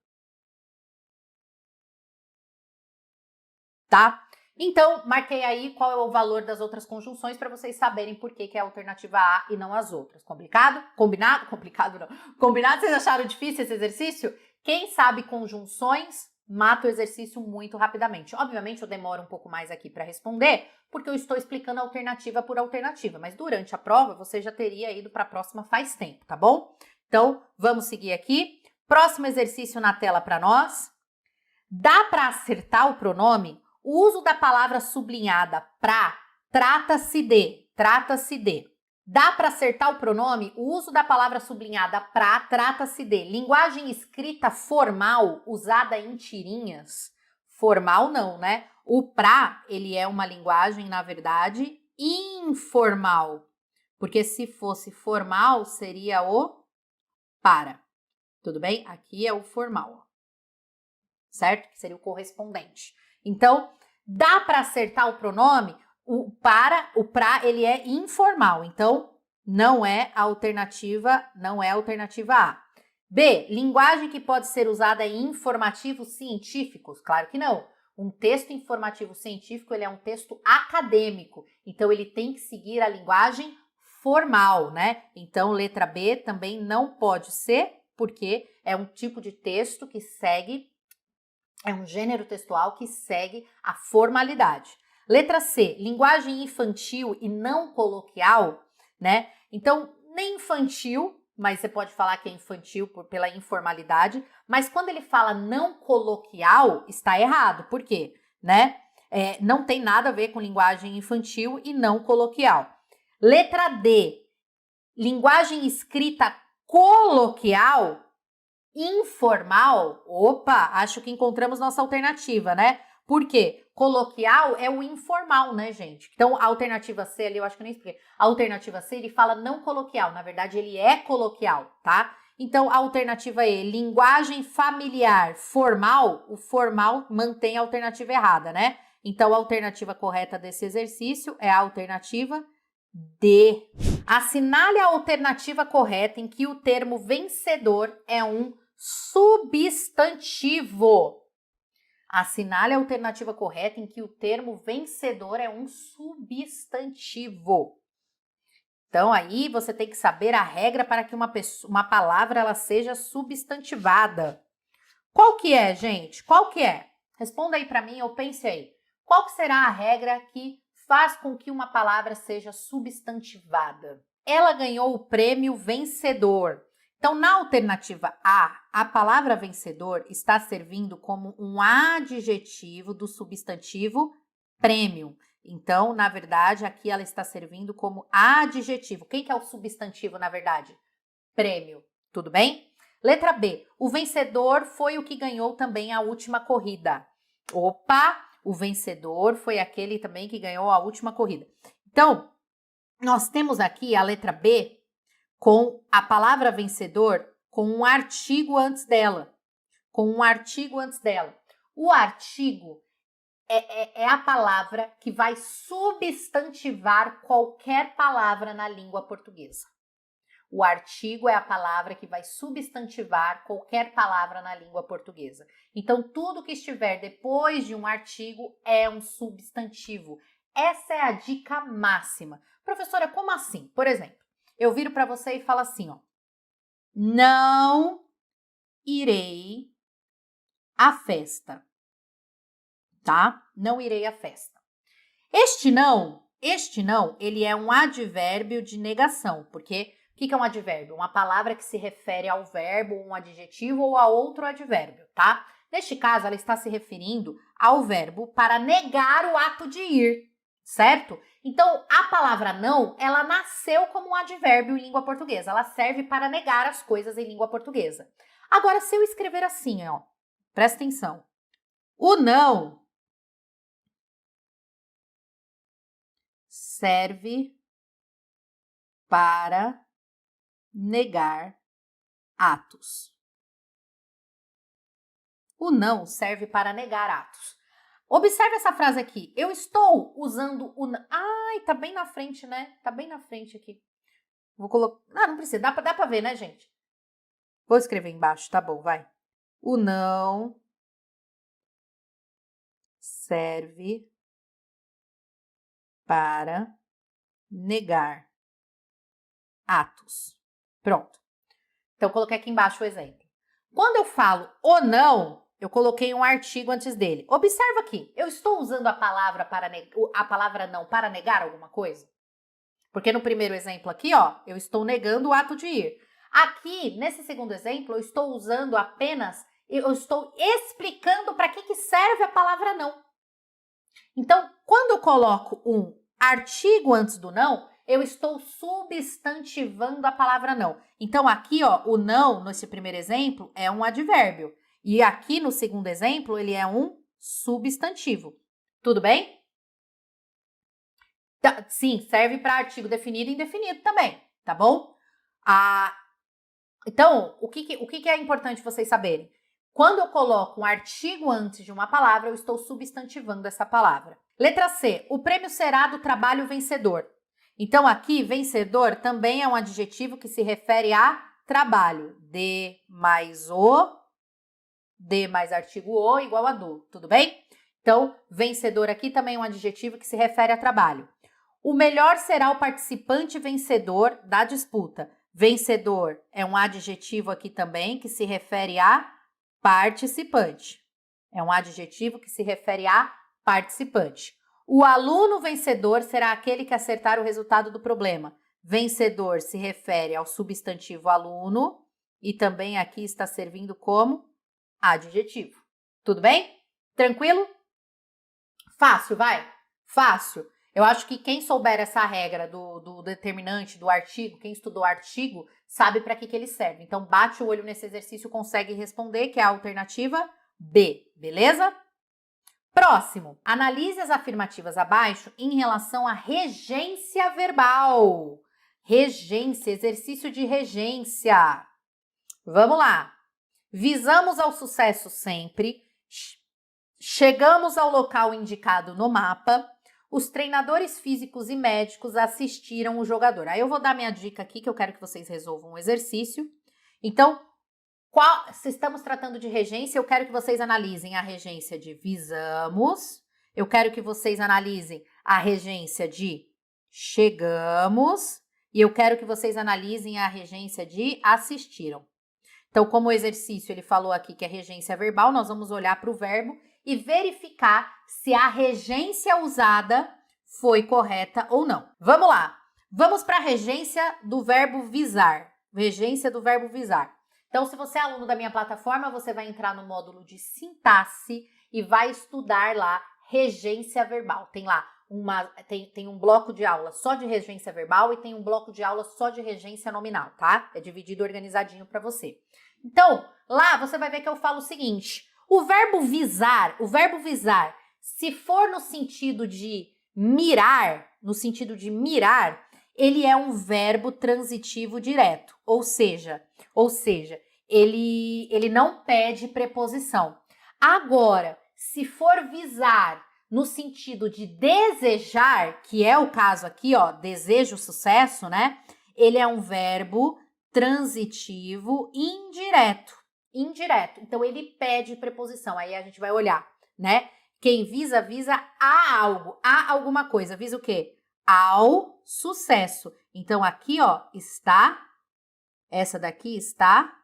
Tá? Então, marquei aí qual é o valor das outras conjunções para vocês saberem por que é a alternativa A e não as outras. Complicado? Combinado? Complicado não. Combinado? Vocês acharam difícil esse exercício? Quem sabe conjunções, mata o exercício muito rapidamente. Obviamente, eu demoro um pouco mais aqui para responder, porque eu estou explicando alternativa por alternativa, mas durante a prova você já teria ido para a próxima faz tempo, tá bom? Então, vamos seguir aqui. Próximo exercício na tela para nós. Dá para acertar o pronome? O uso da palavra sublinhada pra, trata-se de. Dá para acertar o pronome? O uso da palavra sublinhada pra, trata-se de. Linguagem escrita formal, usada em tirinhas. Formal não, né? O pra, ele é uma linguagem, na verdade, informal. Porque se fosse formal, seria o para. Tudo bem? Aqui é o formal, certo? Que seria o correspondente. Então, dá para acertar o pronome? O pra, ele é informal, então não é a alternativa A. B, linguagem que pode ser usada em informativos científicos? Claro que não. Um texto informativo científico, ele é um texto acadêmico, então ele tem que seguir a linguagem formal, né? Então, letra B também não pode ser, porque é um tipo de texto que segue, é um gênero textual que segue a formalidade. Letra C, linguagem infantil e não coloquial, né? Então, nem infantil, mas você pode falar que é infantil pela informalidade, mas quando ele fala não coloquial, está errado. Por quê? Né? Não tem nada a ver com linguagem infantil e não coloquial. Letra D, linguagem escrita coloquial, informal. Opa, acho que encontramos nossa alternativa, né? Por quê? Coloquial é o informal, né, gente? Então, a alternativa C ali, eu acho que eu nem expliquei. A alternativa C, ele fala não coloquial. Na verdade, ele é coloquial, tá? Então, a alternativa E, linguagem familiar formal, o formal mantém a alternativa errada, né? Então, a alternativa correta desse exercício é a alternativa D. Assinale a alternativa correta em que o termo vencedor é um substantivo. Assinale a alternativa correta em que o termo vencedor é um substantivo. Então, aí você tem que saber a regra para que uma palavra ela seja substantivada. Qual que é, gente? Qual que é? Responda aí para mim ou pense aí. Qual que será a regra que faz com que uma palavra seja substantivada? Ela ganhou o prêmio vencedor. Então, na alternativa a palavra vencedor está servindo como um adjetivo do substantivo prêmio. Então, na verdade, aqui ela está servindo como adjetivo. Quem que é o substantivo, na verdade? Prêmio. Tudo bem? Letra B. O vencedor foi o que ganhou também a última corrida. Opa! O vencedor foi aquele também que ganhou a última corrida. Então, nós temos aqui a letra B com a palavra vencedor com um artigo antes dela. Com um artigo antes dela. O artigo é a palavra que vai substantivar qualquer palavra na língua portuguesa. O artigo é a palavra que vai substantivar qualquer palavra na língua portuguesa. Então, tudo que estiver depois de um artigo é um substantivo. Essa é a dica máxima. Professora, como assim? Por exemplo, eu viro para você e falo assim, ó. Não irei à festa. Tá? Não irei à festa. Este não, ele é um advérbio de negação, porque o que é um advérbio? Uma palavra que se refere ao verbo, um adjetivo ou a outro advérbio, tá? Neste caso, ela está se referindo ao verbo para negar o ato de ir, certo? Então, a palavra não, ela nasceu como um advérbio em língua portuguesa. Ela serve para negar as coisas em língua portuguesa. Agora, se eu escrever assim, ó, presta atenção. O não serve para negar atos. O não serve para negar atos. Observe essa frase aqui. Eu estou usando o não. Ai, tá bem na frente, né? Tá bem na frente aqui. Vou colocar. Não precisa. Dá pra ver, né, gente? Vou escrever embaixo, tá bom, vai. O não serve para negar atos. Pronto. Então, eu coloquei aqui embaixo o exemplo. Quando eu falo o não, eu coloquei um artigo antes dele. Observa aqui, eu estou usando a palavra não para negar alguma coisa? Porque no primeiro exemplo aqui, ó, eu estou negando o ato de ir. Aqui, nesse segundo exemplo, eu estou usando apenas, eu estou explicando para que serve a palavra não. Então, quando eu coloco um artigo antes do não, eu estou substantivando a palavra não. Então, aqui, ó, o não, nesse primeiro exemplo, é um advérbio. E aqui, no segundo exemplo, ele é um substantivo. Tudo bem? Sim, serve para artigo definido e indefinido também, tá bom? Então, o que é importante vocês saberem? Quando eu coloco um artigo antes de uma palavra, eu estou substantivando essa palavra. Letra C, o prêmio será do trabalho vencedor. Então, aqui, vencedor também é um adjetivo que se refere a trabalho. D mais artigo o igual a do, tudo bem? Então, vencedor aqui também é um adjetivo que se refere a trabalho. O melhor será o participante vencedor da disputa. Vencedor é um adjetivo aqui também que se refere a participante. É um adjetivo que se refere a participante. O aluno vencedor será aquele que acertar o resultado do problema. Vencedor se refere ao substantivo aluno e também aqui está servindo como adjetivo. Tudo bem? Tranquilo? Fácil, vai? Fácil. Eu acho que quem souber essa regra do determinante, do artigo, quem estudou artigo, sabe para que ele serve. Então, bate o olho nesse exercício e consegue responder, que é a alternativa B, beleza? Próximo, analise as afirmativas abaixo em relação à regência verbal. Regência, exercício de regência. Vamos lá. Visamos ao sucesso sempre. Chegamos ao local indicado no mapa. Os treinadores físicos e médicos assistiram o jogador. Aí eu vou dar minha dica aqui, que eu quero que vocês resolvam o exercício. Então, se estamos tratando de regência, eu quero que vocês analisem a regência de visamos. Eu quero que vocês analisem a regência de chegamos. E eu quero que vocês analisem a regência de assistiram. Então, como o exercício ele falou aqui que é regência verbal, nós vamos olhar para o verbo e verificar se a regência usada foi correta ou não. Vamos lá. Vamos para a regência do verbo visar. Regência do verbo visar. Então, se você é aluno da minha plataforma, você vai entrar no módulo de sintaxe e vai estudar lá regência verbal. Tem lá tem um bloco de aula só de regência verbal e tem um bloco de aula só de regência nominal, tá? É dividido organizadinho para você. Então, lá você vai ver que eu falo o seguinte: o verbo visar, se for no sentido de mirar, ele é um verbo transitivo direto, ou seja, ele não pede preposição. Agora, se for visar no sentido de desejar, que é o caso aqui, ó, desejo sucesso, né? Ele é um verbo transitivo indireto. Então, ele pede preposição. Aí a gente vai olhar, né? Quem visa a algo, a alguma coisa. Visa o quê? Ao sucesso. Então, aqui, ó, essa daqui está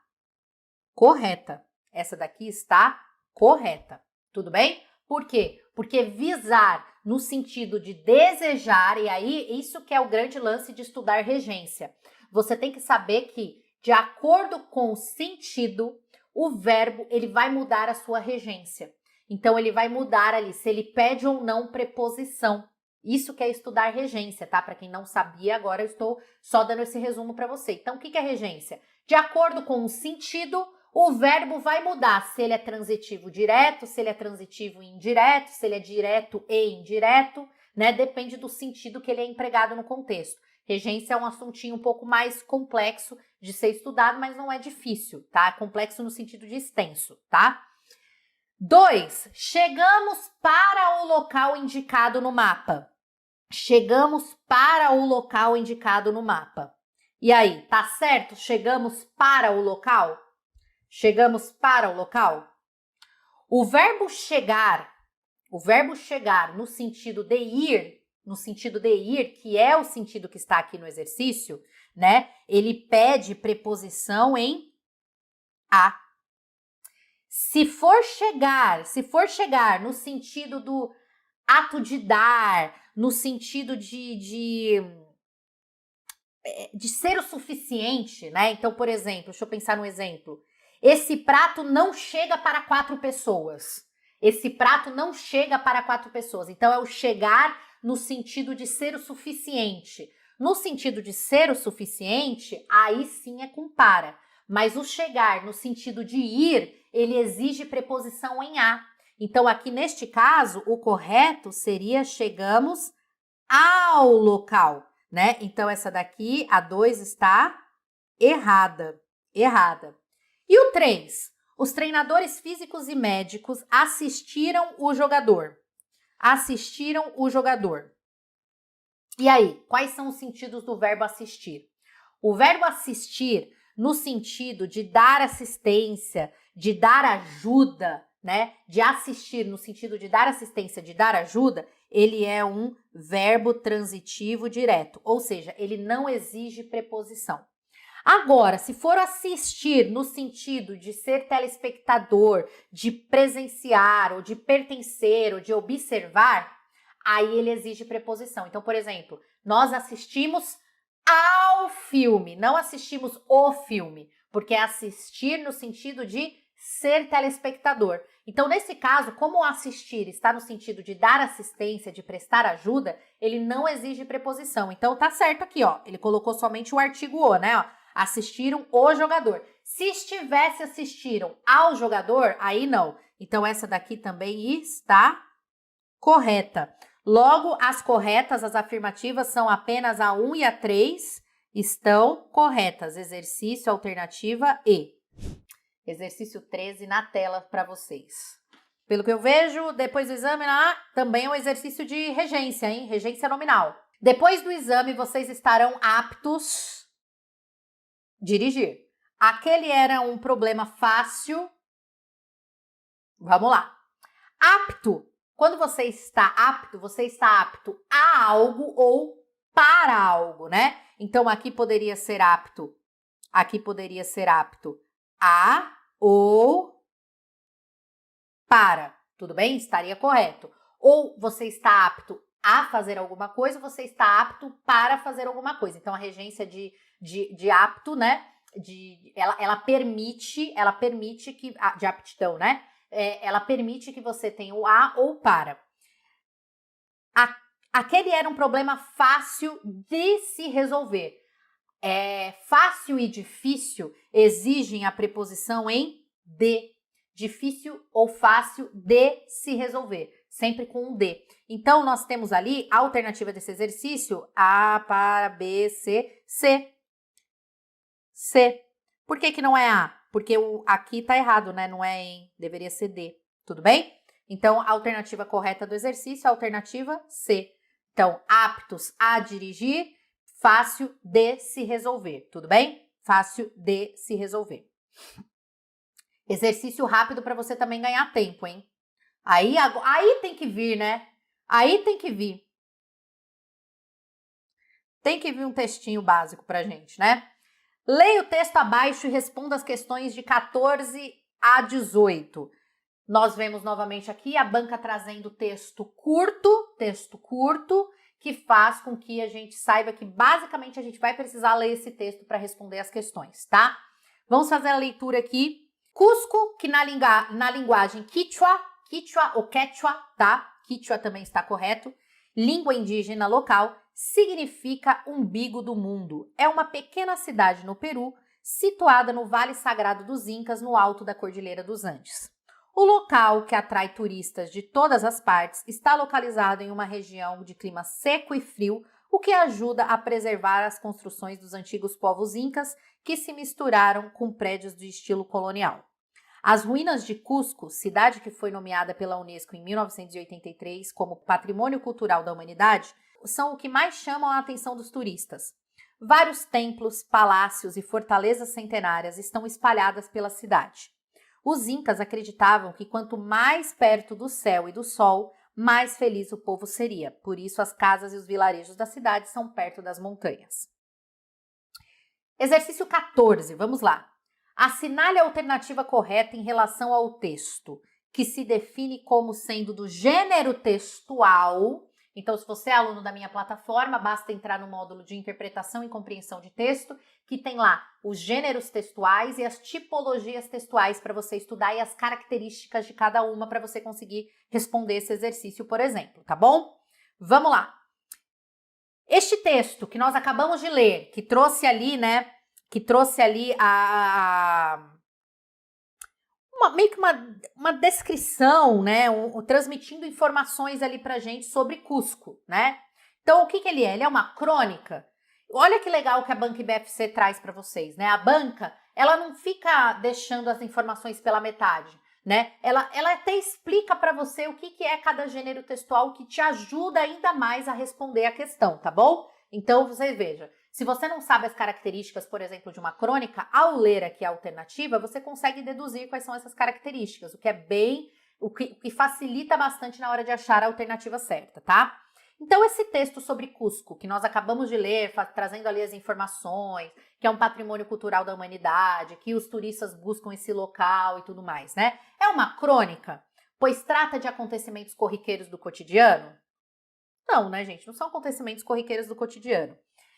correta. Essa daqui está correta. Tudo bem? Por quê? Porque visar no sentido de desejar, e aí isso que é o grande lance de estudar regência. Você tem que saber que, de acordo com o sentido, o verbo ele vai mudar a sua regência. Então, ele vai mudar ali se ele pede ou não preposição. Isso que é estudar regência, tá? Para quem não sabia, agora eu estou só dando esse resumo para você. Então, o que é regência? De acordo com o sentido, o verbo vai mudar se ele é transitivo direto, se ele é transitivo indireto, se ele é direto e indireto, né? Depende do sentido que ele é empregado no contexto. Regência é um assuntinho um pouco mais complexo de ser estudado, mas não é difícil, tá? É complexo no sentido de extenso, tá? 2. Chegamos para o local indicado no mapa. Chegamos para o local indicado no mapa. E aí, tá certo? Chegamos para o local? Chegamos para o local? O verbo chegar no sentido de ir, que é o sentido que está aqui no exercício, né? Ele pede preposição em a. Se for chegar no sentido do ato de dar, no sentido de ser o suficiente, né? Então, por exemplo, deixa eu pensar num exemplo. Esse prato não chega para 4 pessoas. Então, é o chegar no sentido de ser o suficiente. No sentido de ser o suficiente, aí sim é com para. Mas o chegar no sentido de ir, ele exige preposição em a. Então, aqui neste caso, o correto seria chegamos ao local, né? Então, essa daqui, a 2, está errada. E o 3? Os treinadores físicos e médicos assistiram o jogador. E aí, quais são os sentidos do verbo assistir? O verbo assistir, no sentido de dar assistência, de dar ajuda, né? De assistir no sentido de dar assistência, de dar ajuda, ele é um verbo transitivo direto, ou seja, ele não exige preposição. Agora, se for assistir no sentido de ser telespectador, de presenciar, ou de pertencer, ou de observar, aí ele exige preposição. Então, por exemplo, nós assistimos ao filme, não assistimos o filme, porque é assistir no sentido de ser telespectador. Então, nesse caso, como o assistir está no sentido de dar assistência, de prestar ajuda, ele não exige preposição. Então, tá certo aqui, ó. Ele colocou somente o artigo o, né? Ó, assistiram o jogador. Se estivesse assistiram ao jogador, aí não. Então, essa daqui também está correta. Logo, as corretas, as afirmativas, são apenas a 1 e a 3 estão corretas. Exercício, alternativa E. Exercício 13 na tela para vocês. Pelo que eu vejo, depois do exame, também é um exercício de regência, hein? Regência nominal. Depois do exame, vocês estarão aptos a dirigir. Aquele era um problema fácil. Vamos lá. Apto. Quando você está apto a algo ou para algo, né? Então, aqui poderia ser apto a ou para, tudo bem? Estaria correto. Ou você está apto a fazer alguma coisa, você está apto para fazer alguma coisa. Então, a regência de apto, né? Ela permite que, de aptidão, né? Ela permite que você tenha o a ou para. Aquele era um problema fácil de se resolver. Fácil e difícil exigem a preposição em de. Difícil ou fácil de se resolver, sempre com um de. Então, nós temos ali a alternativa desse exercício, A para B, C, C. C. Por que não é A? Porque aqui tá errado, né? Não é em, deveria ser D. Tudo bem? Então, a alternativa correta do exercício é a alternativa C. Então, aptos a dirigir, fácil de se resolver. Tudo bem? Fácil de se resolver. Exercício rápido para você também ganhar tempo, hein? Aí tem que vir, né? Aí tem que vir. Tem que vir um textinho básico pra gente, né? Leia o texto abaixo e responda as questões de 14 a 18. Nós vemos novamente aqui a banca trazendo texto curto, que faz com que a gente saiba que basicamente a gente vai precisar ler esse texto para responder as questões, tá? Vamos fazer a leitura aqui. Cusco, que na linguagem quichua ou quechua, tá? Quichua também está correto. Língua indígena local, significa umbigo do mundo. É uma pequena cidade no Peru, situada no Vale Sagrado dos Incas, no alto da Cordilheira dos Andes. O local, que atrai turistas de todas as partes, está localizado em uma região de clima seco e frio, o que ajuda a preservar as construções dos antigos povos incas que se misturaram com prédios de estilo colonial. As ruínas de Cusco, cidade que foi nomeada pela Unesco em 1983 como Patrimônio Cultural da Humanidade, são o que mais chamam a atenção dos turistas. Vários templos, palácios e fortalezas centenárias estão espalhadas pela cidade. Os incas acreditavam que quanto mais perto do céu e do sol, mais feliz o povo seria. Por isso, as casas e os vilarejos da cidade são perto das montanhas. Exercício 14, vamos lá. Assinale a alternativa correta em relação ao texto, que se define como sendo do gênero textual. Então, se você é aluno da minha plataforma, basta entrar no módulo de interpretação e compreensão de texto, que tem lá os gêneros textuais e as tipologias textuais para você estudar e as características de cada uma para você conseguir responder esse exercício, por exemplo, tá bom? Vamos lá. Este texto que nós acabamos de ler, que trouxe ali, né, meio que uma descrição, né, transmitindo informações ali pra gente sobre Cusco, né? Então, o que ele é? Ele é uma crônica. Olha que legal que a banca IBFC traz para vocês, né? A banca, ela não fica deixando as informações pela metade, né? Ela até explica para você o que é cada gênero textual, que te ajuda ainda mais a responder a questão, tá bom? Então, você veja, se você não sabe as características, por exemplo, de uma crônica, ao ler aqui a alternativa, você consegue deduzir quais são essas características, o que facilita bastante na hora de achar a alternativa certa, tá? Então, esse texto sobre Cusco, que nós acabamos de ler, trazendo ali as informações, que é um patrimônio cultural da humanidade, que os turistas buscam esse local e tudo mais, né? É uma crônica, pois trata de acontecimentos corriqueiros do cotidiano? Não, né, gente? Não são acontecimentos corriqueiros do cotidiano.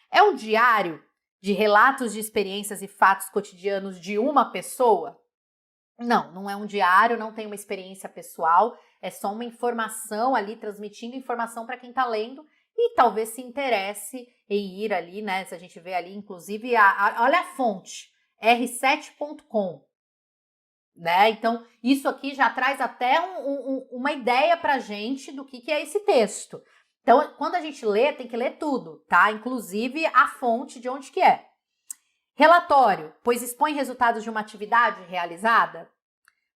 É um diário de relatos de experiências e fatos cotidianos de uma pessoa? Não, não é um diário, não tem uma experiência pessoal, é só uma informação ali, transmitindo informação para quem está lendo e talvez se interesse em ir ali, né? Se a gente vê ali, inclusive, olha a fonte, r7.com, né? Então, isso aqui já traz até uma ideia para a gente do que é esse texto. Então, quando a gente lê, tem que ler tudo, tá? Inclusive a fonte de onde que é. Relatório, pois expõe resultados de uma atividade realizada.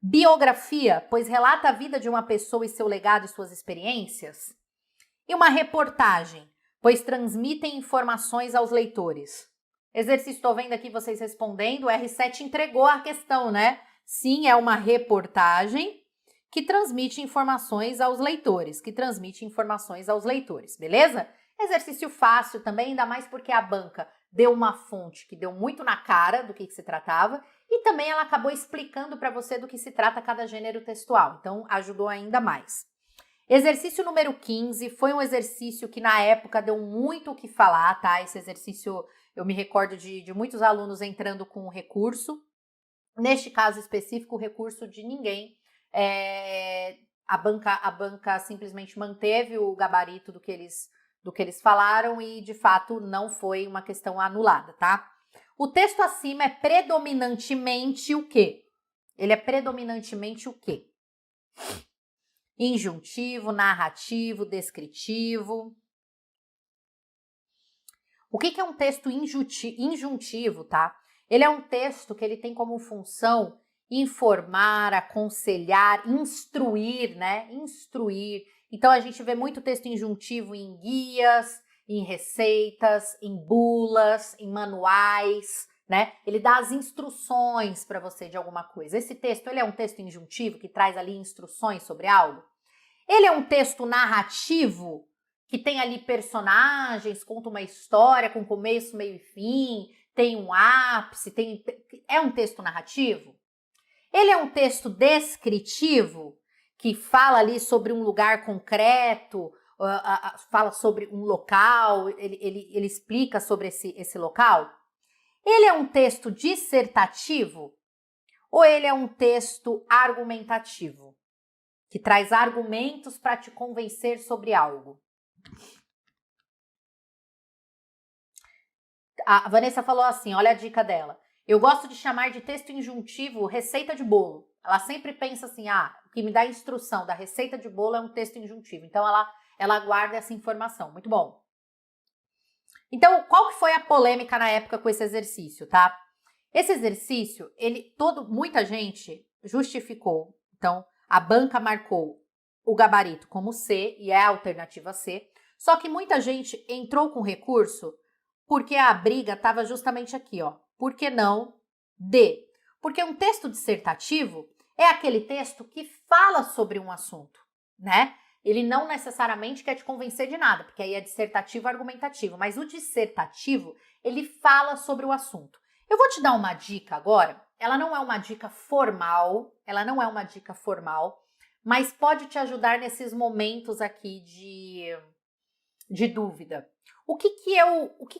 Biografia, pois relata a vida de uma pessoa e seu legado e suas experiências. E uma reportagem, pois transmitem informações aos leitores. Exercício, estou vendo aqui vocês respondendo, o R7 entregou a questão, né? Sim, é uma reportagem que transmite informações aos leitores, beleza? Exercício fácil também, ainda mais porque a banca deu uma fonte que deu muito na cara do que se tratava e também ela acabou explicando para você do que se trata cada gênero textual, então ajudou ainda mais. Exercício número 15 foi um exercício que na época deu muito o que falar, tá? Esse exercício eu me recordo de muitos alunos entrando com recurso. Neste caso específico, o recurso de ninguém. A banca simplesmente manteve o gabarito do que eles falaram e, de fato, não foi uma questão anulada, tá? O texto acima é predominantemente o quê? Ele é predominantemente o quê? Injuntivo, narrativo, descritivo. O que é um texto injuntivo, tá? Ele é um texto que ele tem como função informar, aconselhar, instruir, né? Instruir. Então, a gente vê muito texto injuntivo em guias, em receitas, em bulas, em manuais, né? Ele dá as instruções para você de alguma coisa. Esse texto, ele é um texto injuntivo que traz ali instruções sobre algo? Ele é um texto narrativo que tem ali personagens, conta uma história com começo, meio e fim, tem um ápice, é um texto narrativo? Ele é um texto descritivo, que fala ali sobre um lugar concreto, fala sobre um local, ele explica sobre esse local? Ele é um texto dissertativo ou ele é um texto argumentativo, que traz argumentos para te convencer sobre algo? A Vanessa falou assim, olha a dica dela. Eu gosto de chamar de texto injuntivo receita de bolo. Ela sempre pensa assim, o que me dá instrução da receita de bolo é um texto injuntivo. Então, ela guarda essa informação. Muito bom. Então, qual que foi a polêmica na época com esse exercício, tá? Esse exercício, muita gente justificou. Então, a banca marcou o gabarito como C, e é a alternativa C. Só que muita gente entrou com recurso porque a briga estava justamente aqui, ó. Por que não D? Porque um texto dissertativo é aquele texto que fala sobre um assunto, né? Ele não necessariamente quer te convencer de nada, porque aí é dissertativo argumentativo, mas o dissertativo, ele fala sobre o assunto. Eu vou te dar uma dica agora, ela não é uma dica formal, mas pode te ajudar nesses momentos aqui de dúvida. O que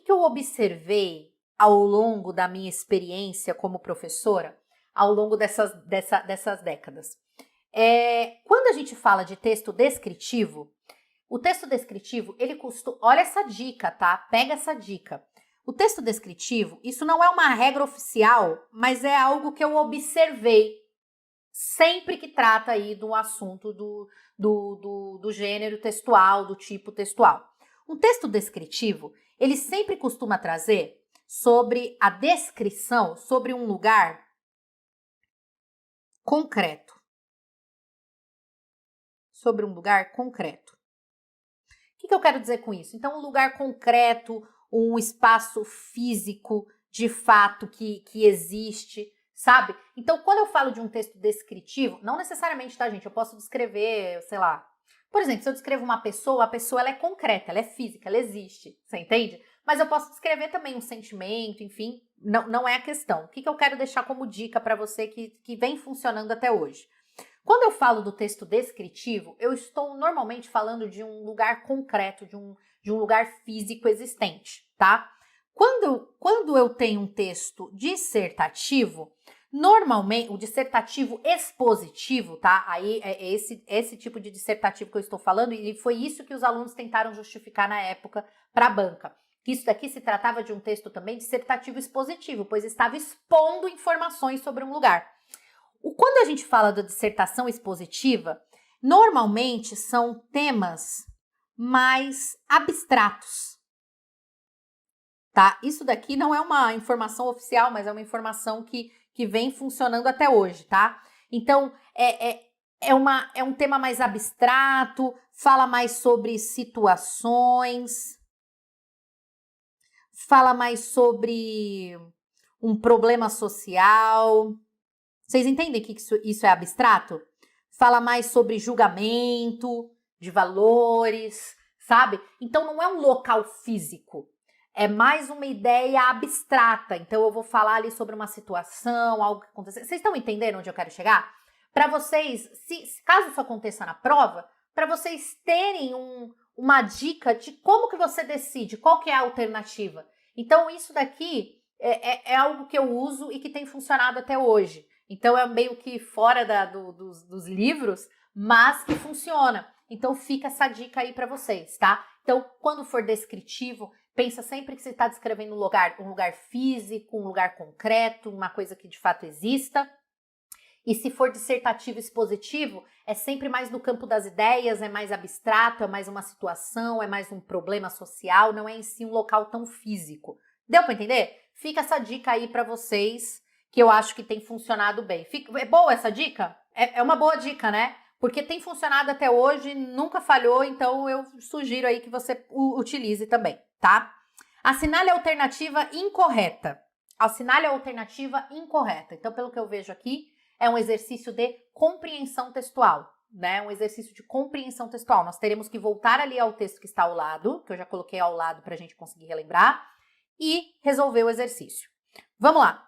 eu observei ao longo da minha experiência como professora, ao longo dessas décadas? Quando a gente fala de texto descritivo, o texto descritivo, ele costuma... Olha essa dica, tá? Pega essa dica. O texto descritivo, isso não é uma regra oficial, mas é algo que eu observei sempre que trata aí do assunto do gênero textual, do tipo textual. Um texto descritivo, ele sempre costuma trazer sobre a descrição, sobre um lugar concreto. Sobre um lugar concreto. O que eu quero dizer com isso? Então, um lugar concreto, um espaço físico, de fato, que existe, sabe? Então, quando eu falo de um texto descritivo, não necessariamente, tá, gente? Eu posso descrever, sei lá... Por exemplo, se eu descrevo uma pessoa, a pessoa ela é concreta, ela é física, ela existe, você entende? Mas eu posso descrever também um sentimento, enfim, não é a questão. O que eu quero deixar como dica para você que vem funcionando até hoje? Quando eu falo do texto descritivo, eu estou normalmente falando de um lugar concreto, de um lugar físico existente, tá? Quando eu tenho um texto dissertativo, normalmente, o dissertativo expositivo, tá? Aí é esse tipo de dissertativo que eu estou falando, e foi isso que os alunos tentaram justificar na época para a banca. Que isso daqui se tratava de um texto também dissertativo expositivo, pois estava expondo informações sobre um lugar. Quando a gente fala da dissertação expositiva, normalmente são temas mais abstratos, tá? Isso daqui não é uma informação oficial, mas é uma informação que vem funcionando até hoje, tá? Então, é um tema mais abstrato, fala mais sobre situações, fala mais sobre um problema social. Vocês entendem que isso é abstrato? Fala mais sobre julgamento, de valores, sabe? Então não é um local físico, é mais uma ideia abstrata. Então eu vou falar ali sobre uma situação, algo que aconteceu. Vocês estão entendendo onde eu quero chegar? Para vocês, caso isso aconteça na prova, para vocês terem uma dica de como que você decide, qual que é a alternativa. Então isso daqui é algo que eu uso e que tem funcionado até hoje. Então é meio que fora dos livros, mas que funciona. Então fica essa dica aí para vocês, tá? Então, quando for descritivo, pensa sempre que você está descrevendo um lugar físico, um lugar concreto, uma coisa que de fato exista. E se for dissertativo expositivo, é sempre mais no campo das ideias, é mais abstrato, é mais uma situação, é mais um problema social, não é em si um local tão físico. Deu para entender? Fica essa dica aí para vocês, que eu acho que tem funcionado bem. É boa essa dica? É uma boa dica, né? Porque tem funcionado até hoje, nunca falhou, então eu sugiro aí que você utilize também, tá? Assinale a alternativa incorreta. Assinale a alternativa incorreta. Então, pelo que eu vejo aqui, é um exercício de compreensão textual, né? Um exercício de compreensão textual. Nós teremos que voltar ali ao texto que está ao lado, que eu já coloquei ao lado para a gente conseguir relembrar, e resolver o exercício. Vamos lá.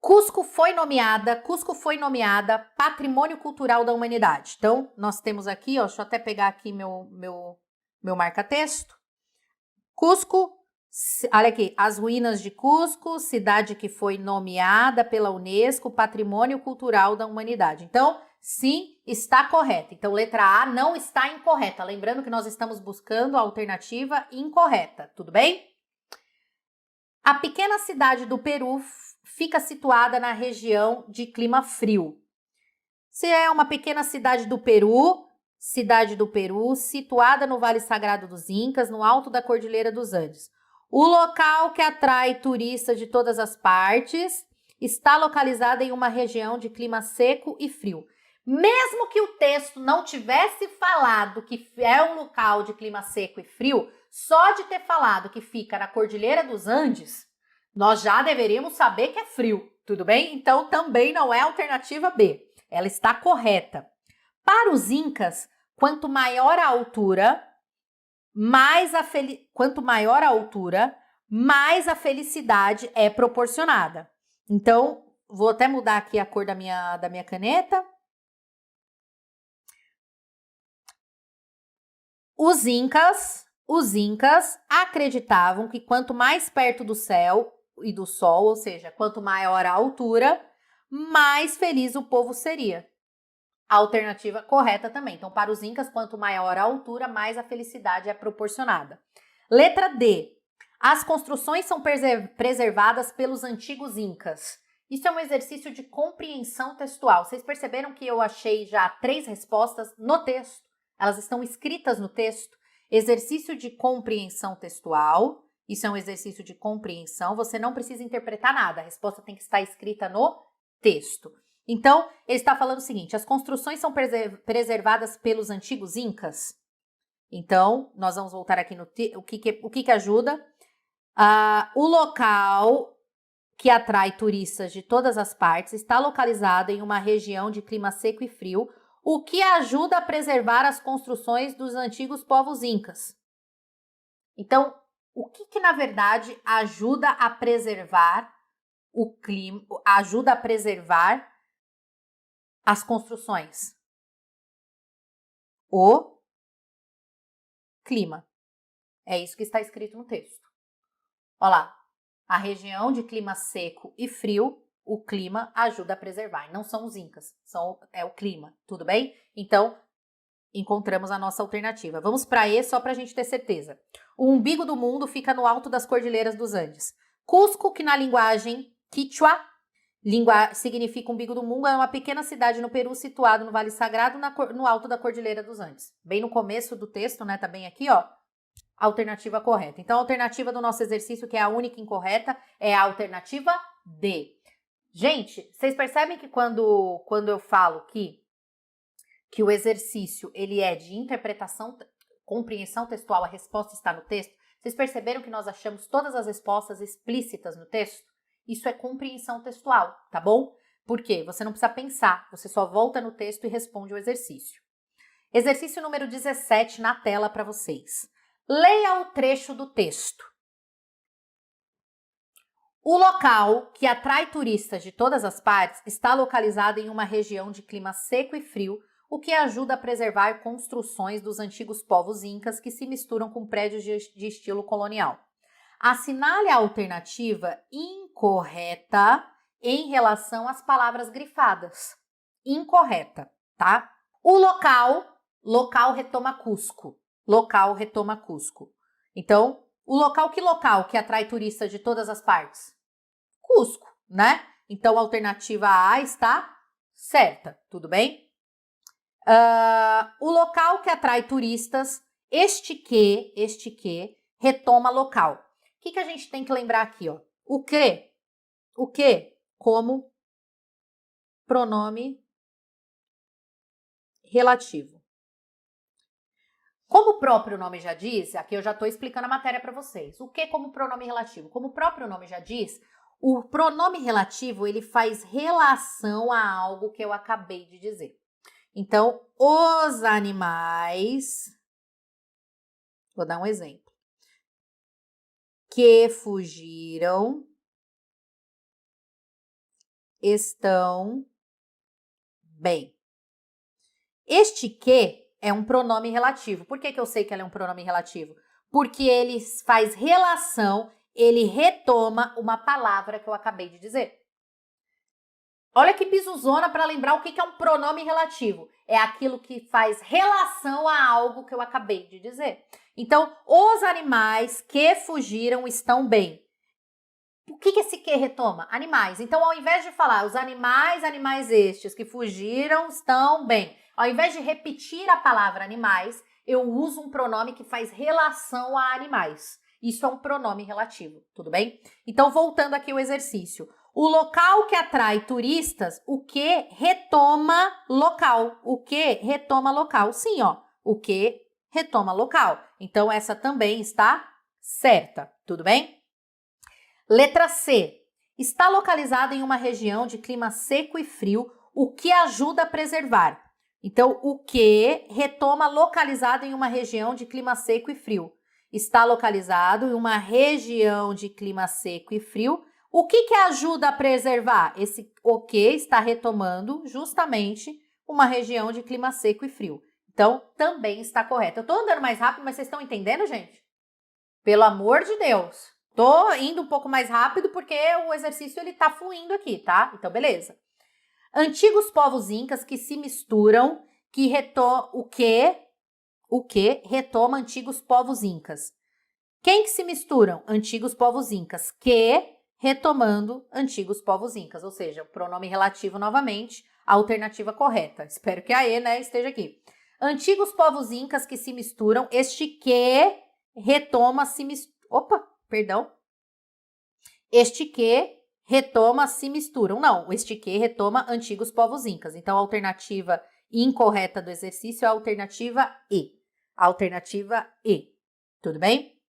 Cusco foi nomeada Patrimônio Cultural da Humanidade. Então, nós temos aqui, ó, deixa eu até pegar aqui meu marca-texto. Cusco, olha aqui, as ruínas de Cusco, cidade que foi nomeada pela Unesco Patrimônio Cultural da Humanidade. Então, sim, está correta. Então, letra A não está incorreta. Lembrando que nós estamos buscando a alternativa incorreta, tudo bem? A pequena cidade do Peru fica situada na região de clima frio. Se é uma pequena cidade do Peru, situada no Vale Sagrado dos Incas, no alto da Cordilheira dos Andes. O local que atrai turistas de todas as partes está localizado em uma região de clima seco e frio. Mesmo que o texto não tivesse falado que é um local de clima seco e frio, só de ter falado que fica na Cordilheira dos Andes, nós já deveríamos saber que é frio, tudo bem? Então também não é a alternativa B. Ela está correta. Para os incas, quanto maior a altura, mais a felicidade é proporcionada. Então, vou até mudar aqui a cor da minha caneta. Os incas acreditavam que quanto mais perto do céu e do sol, ou seja, quanto maior a altura, mais feliz o povo seria. A alternativa correta também. Então, para os incas, quanto maior a altura, mais a felicidade é proporcionada. Letra D. As construções são preservadas pelos antigos incas. Isso é um exercício de compreensão textual. Vocês perceberam que eu achei já 3 respostas no texto? Elas estão escritas no texto. Exercício de compreensão textual. Isso é um exercício de compreensão. Você não precisa interpretar nada. A resposta tem que estar escrita no texto. Então, ele está falando o seguinte: as construções são preservadas pelos antigos incas. Então, nós vamos voltar aqui no o que ajuda. O local que atrai turistas de todas as partes está localizado em uma região de clima seco e frio, o que ajuda a preservar as construções dos antigos povos incas. Então, o que na verdade ajuda a preservar o clima, ajuda a preservar as construções? O clima. É isso que está escrito no texto. Olha lá, a região de clima seco e frio, o clima ajuda a preservar. Não são os incas, é o clima, tudo bem? Então, encontramos a nossa alternativa. Vamos para E só para a gente ter certeza. O umbigo do mundo fica no alto das cordilheiras dos Andes. Cusco, que na linguagem quichua significa umbigo do mundo, é uma pequena cidade no Peru situado no Vale Sagrado, no alto da Cordilheira dos Andes. Bem no começo do texto, né? Tá bem aqui, ó. Alternativa correta. Então, a alternativa do nosso exercício, que é a única incorreta, é a alternativa D. Gente, vocês percebem que quando eu falo que o exercício ele é de interpretação, compreensão textual, a resposta está no texto, vocês perceberam que nós achamos todas as respostas explícitas no texto? Isso é compreensão textual, tá bom? Por quê? Você não precisa pensar, você só volta no texto e responde o exercício. Exercício número 17 na tela para vocês. Leia o trecho do texto. O local, que atrai turistas de todas as partes, está localizado em uma região de clima seco e frio, o que ajuda a preservar construções dos antigos povos incas que se misturam com prédios de estilo colonial. Assinale a alternativa incorreta em relação às palavras grifadas. Incorreta, tá? O local retoma Cusco. Local retoma Cusco. Então, que local que atrai turistas de todas as partes? Cusco, né? Então, a alternativa A está certa, tudo bem? O local que atrai turistas, este que retoma local. O que a gente tem que lembrar aqui, ó? O que como pronome relativo. Como o próprio nome já diz, aqui eu já estou explicando a matéria para vocês. O que como pronome relativo? Como o próprio nome já diz, o pronome relativo ele faz relação a algo que eu acabei de dizer. Então, os animais, vou dar um exemplo, que fugiram estão bem. Este que é um pronome relativo. Por que eu sei que ele é um pronome relativo? Porque ele faz relação, ele retoma uma palavra que eu acabei de dizer. Olha que bizuzona para lembrar o que é um pronome relativo. É aquilo que faz relação a algo que eu acabei de dizer. Então, os animais que fugiram estão bem. O que esse que retoma? Animais. Então, ao invés de falar os animais estes que fugiram estão bem, ao invés de repetir a palavra animais, eu uso um pronome que faz relação a animais. Isso é um pronome relativo, tudo bem? Então, voltando aqui ao exercício. O local que atrai turistas, o que retoma local. O que retoma local. Sim, ó. O que retoma local. Então, essa também está certa, tudo bem? Letra C. Está localizado em uma região de clima seco e frio, o que ajuda a preservar. Então, o que retoma localizado em uma região de clima seco e frio. Está localizado em uma região de clima seco e frio. O que ajuda a preservar? Esse o que está retomando justamente uma região de clima seco e frio. Então, também está correto. Eu estou andando mais rápido, mas vocês estão entendendo, gente? Pelo amor de Deus. Tô indo um pouco mais rápido porque o exercício ele tá fluindo aqui, tá? Então, beleza. Antigos povos incas que se misturam, o que retoma antigos povos incas. Quem que se misturam? Antigos povos incas, que retomando antigos povos incas, ou seja, o pronome relativo novamente, a alternativa correta. Espero que a E, né, esteja aqui. Antigos povos incas que se misturam, este que retoma se mistura. Opa, perdão. Este que retoma se misturam. Não, este que retoma antigos povos incas. Então, a alternativa incorreta do exercício é a alternativa E. A alternativa E. Tudo bem?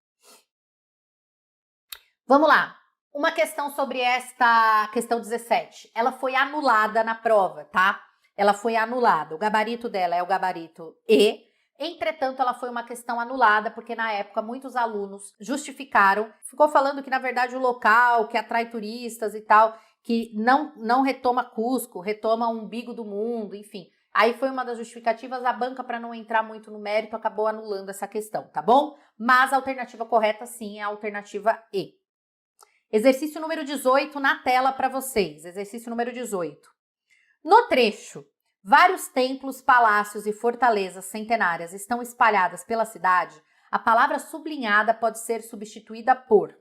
Vamos lá. Uma questão sobre esta questão 17. Ela foi anulada na prova, tá? Ela foi anulada. O gabarito dela é o gabarito E. Entretanto, ela foi uma questão anulada porque na época muitos alunos justificaram, ficou falando que na verdade o local que atrai turistas e tal, que não retoma Cusco, retoma o umbigo do mundo, enfim. Aí foi uma das justificativas, a banca, para não entrar muito no mérito, acabou anulando essa questão, tá bom? Mas a alternativa correta, sim, é a alternativa E. Exercício número 18 na tela para vocês. Exercício número 18. No trecho, vários templos, palácios e fortalezas centenárias estão espalhadas pela cidade, a palavra sublinhada pode ser substituída por...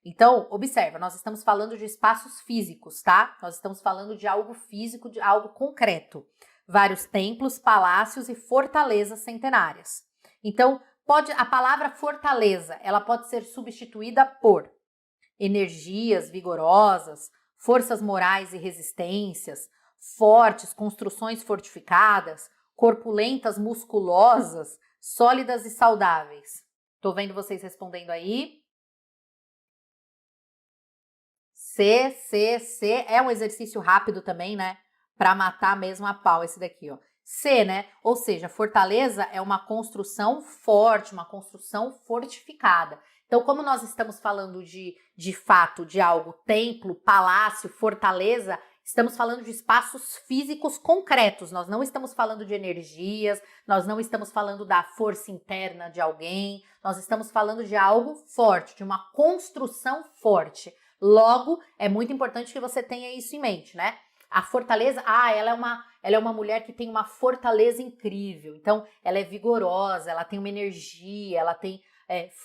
Então, observa, nós estamos falando de espaços físicos, tá? Nós estamos falando de algo físico, de algo concreto. Vários templos, palácios e fortalezas centenárias. Então, a palavra fortaleza, ela pode ser substituída por energias vigorosas, forças morais e resistências, fortes, construções fortificadas, corpulentas, musculosas, sólidas e saudáveis. Tô vendo vocês respondendo aí. C. É um exercício rápido também, né? Para matar mesmo a pau esse daqui, ó. C, né? Ou seja, fortaleza é uma construção forte, uma construção fortificada. Então, como nós estamos falando de fato de algo, templo, palácio, fortaleza, estamos falando de espaços físicos concretos. Nós não estamos falando de energias, nós não estamos falando da força interna de alguém, nós estamos falando de algo forte, de uma construção forte. Logo, é muito importante que você tenha isso em mente, né? A fortaleza, ela é uma mulher que tem uma fortaleza incrível. Então, ela é vigorosa, ela tem uma energia, ela tem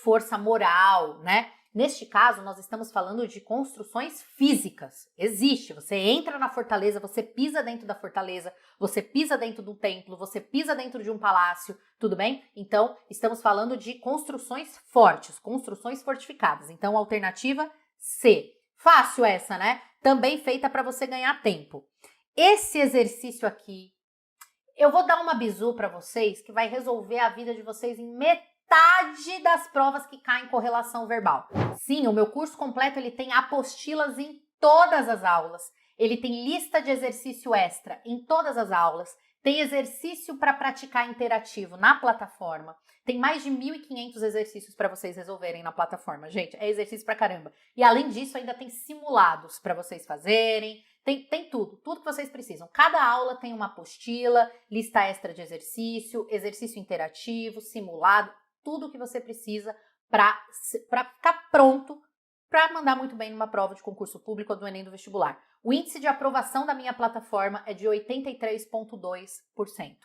força moral, né? Neste caso, nós estamos falando de construções físicas. Existe, você entra na fortaleza, você pisa dentro da fortaleza, você pisa dentro do templo, você pisa dentro de um palácio, tudo bem? Então, estamos falando de construções fortes, construções fortificadas. Então, alternativa C. Fácil essa, né? Também feita para você ganhar tempo. Esse exercício aqui, eu vou dar uma bizu para vocês que vai resolver a vida de vocês em metade das provas que caem em correlação verbal. Sim, o meu curso completo ele tem apostilas em todas as aulas. Ele tem lista de exercício extra em todas as aulas. Tem exercício para praticar interativo na plataforma. Tem mais de 1.500 exercícios para vocês resolverem na plataforma. Gente, é exercício pra caramba. E além disso, ainda tem simulados para vocês fazerem. Tem tudo que vocês precisam. Cada aula tem uma apostila, lista extra de exercício, exercício interativo, simulado, tudo que você precisa para ficar pronto para mandar muito bem numa prova de concurso público ou do Enem do vestibular. O índice de aprovação da minha plataforma é de 83,2%.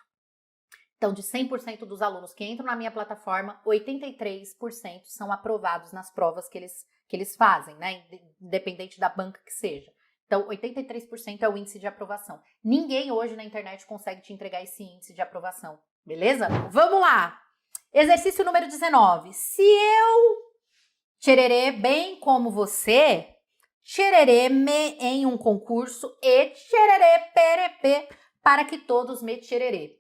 Então, de 100% dos alunos que entram na minha plataforma, 83% são aprovados nas provas que eles fazem, né? Independente da banca que seja. Então, 83% é o índice de aprovação. Ninguém hoje na internet consegue te entregar esse índice de aprovação, beleza? Vamos lá! Exercício número 19. Se eu tchererê bem como você, tchererê-me em um concurso e tchererê perepê para que todos me tchererê.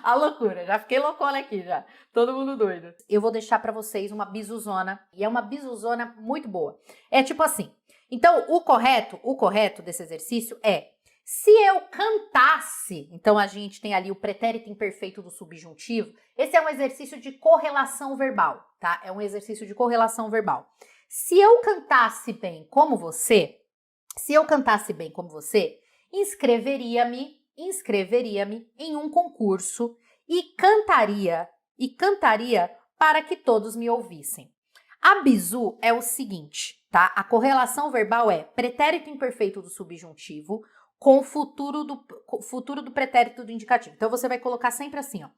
A loucura, já fiquei loucona aqui já, todo mundo doido. Eu vou deixar pra vocês uma bizuzona, e é uma bizuzona muito boa. É tipo assim, então o correto desse exercício é, se eu cantasse, então a gente tem ali o pretérito imperfeito do subjuntivo, esse é um exercício de correlação verbal, tá? É um exercício de correlação verbal. Se eu cantasse bem como você, inscreveria-me em um concurso e cantaria para que todos me ouvissem. A bizu é o seguinte, tá? A correlação verbal é pretérito imperfeito do subjuntivo com futuro do pretérito do indicativo. Então, você vai colocar sempre assim, ó.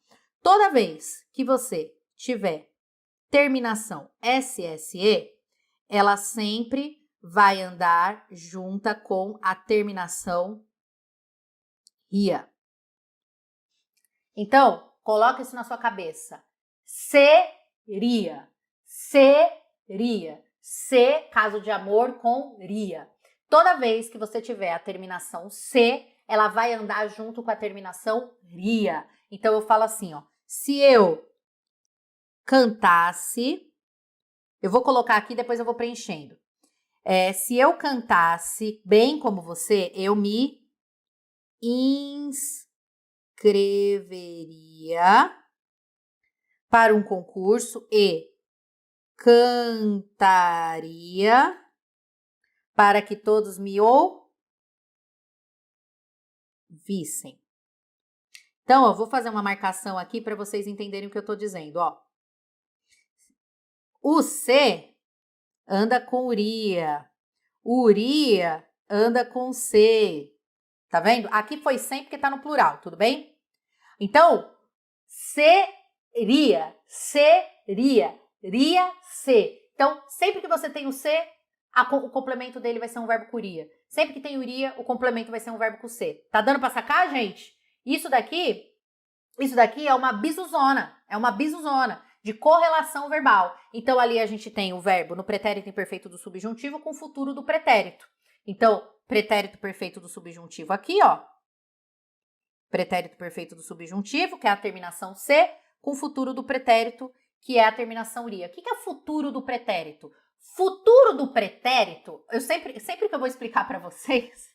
Toda vez que você tiver terminação SSE, ela sempre vai andar junta com a terminação ia. Então, coloca isso na sua cabeça. Seria. Se, caso de amor, com ria. Toda vez que você tiver a terminação se, ela vai andar junto com a terminação ria. Então, eu falo assim, ó. Se eu cantasse, eu vou colocar aqui, depois eu vou preenchendo. Se eu cantasse bem como você, eu me inscreveria para um concurso e cantaria para que todos me ouvissem. Então, eu vou fazer uma marcação aqui para vocês entenderem o que eu estou dizendo, ó. O C anda com Uria. Uria anda com C. Tá vendo? Aqui foi sem porque tá no plural, tudo bem? Então, seria, ria, ser. Então, sempre que você tem o ser, o complemento dele vai ser um verbo com uria. Sempre que tem uria, o complemento vai ser um verbo com ser. Tá dando pra sacar, gente? Isso daqui é uma bisuzona. É uma bisuzona de correlação verbal. Então, ali a gente tem o verbo no pretérito imperfeito do subjuntivo com o futuro do pretérito. Então, pretérito perfeito do subjuntivo aqui, ó. Pretérito perfeito do subjuntivo, que é a terminação C, com o futuro do pretérito, que é a terminação ria. O que é futuro do pretérito? Futuro do pretérito, eu sempre que eu vou explicar para vocês,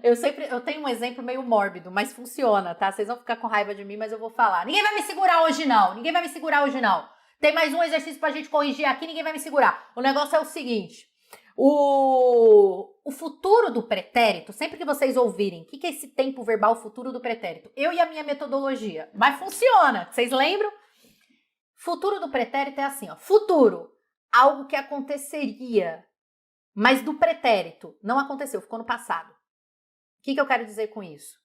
eu tenho um exemplo meio mórbido, mas funciona, tá? Vocês vão ficar com raiva de mim, mas eu vou falar. Ninguém vai me segurar hoje não, ninguém vai me segurar hoje não. Tem mais um exercício pra gente corrigir aqui, ninguém vai me segurar. O negócio é o seguinte, o futuro do pretérito, sempre que vocês ouvirem, o que é esse tempo verbal futuro do pretérito? Eu e a minha metodologia, mas funciona, vocês lembram? Futuro do pretérito é assim, ó, futuro, algo que aconteceria, mas do pretérito não aconteceu, ficou no passado. O que eu quero dizer com isso?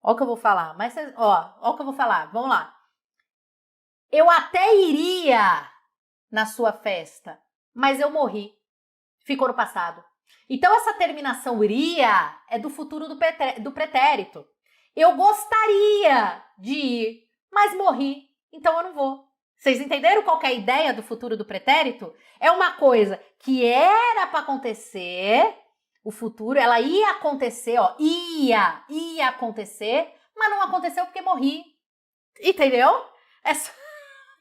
Ó o que eu vou falar, mas ó o que eu vou falar, vamos lá. Eu até iria na sua festa, mas eu morri. Ficou no passado. Então, essa terminação iria é do futuro do pretérito. Eu gostaria de ir, mas morri, então eu não vou. Vocês entenderam qual que é a ideia do futuro do pretérito? É uma coisa que era para acontecer, o futuro, ela ia acontecer, ó, ia acontecer, mas não aconteceu porque morri. Entendeu?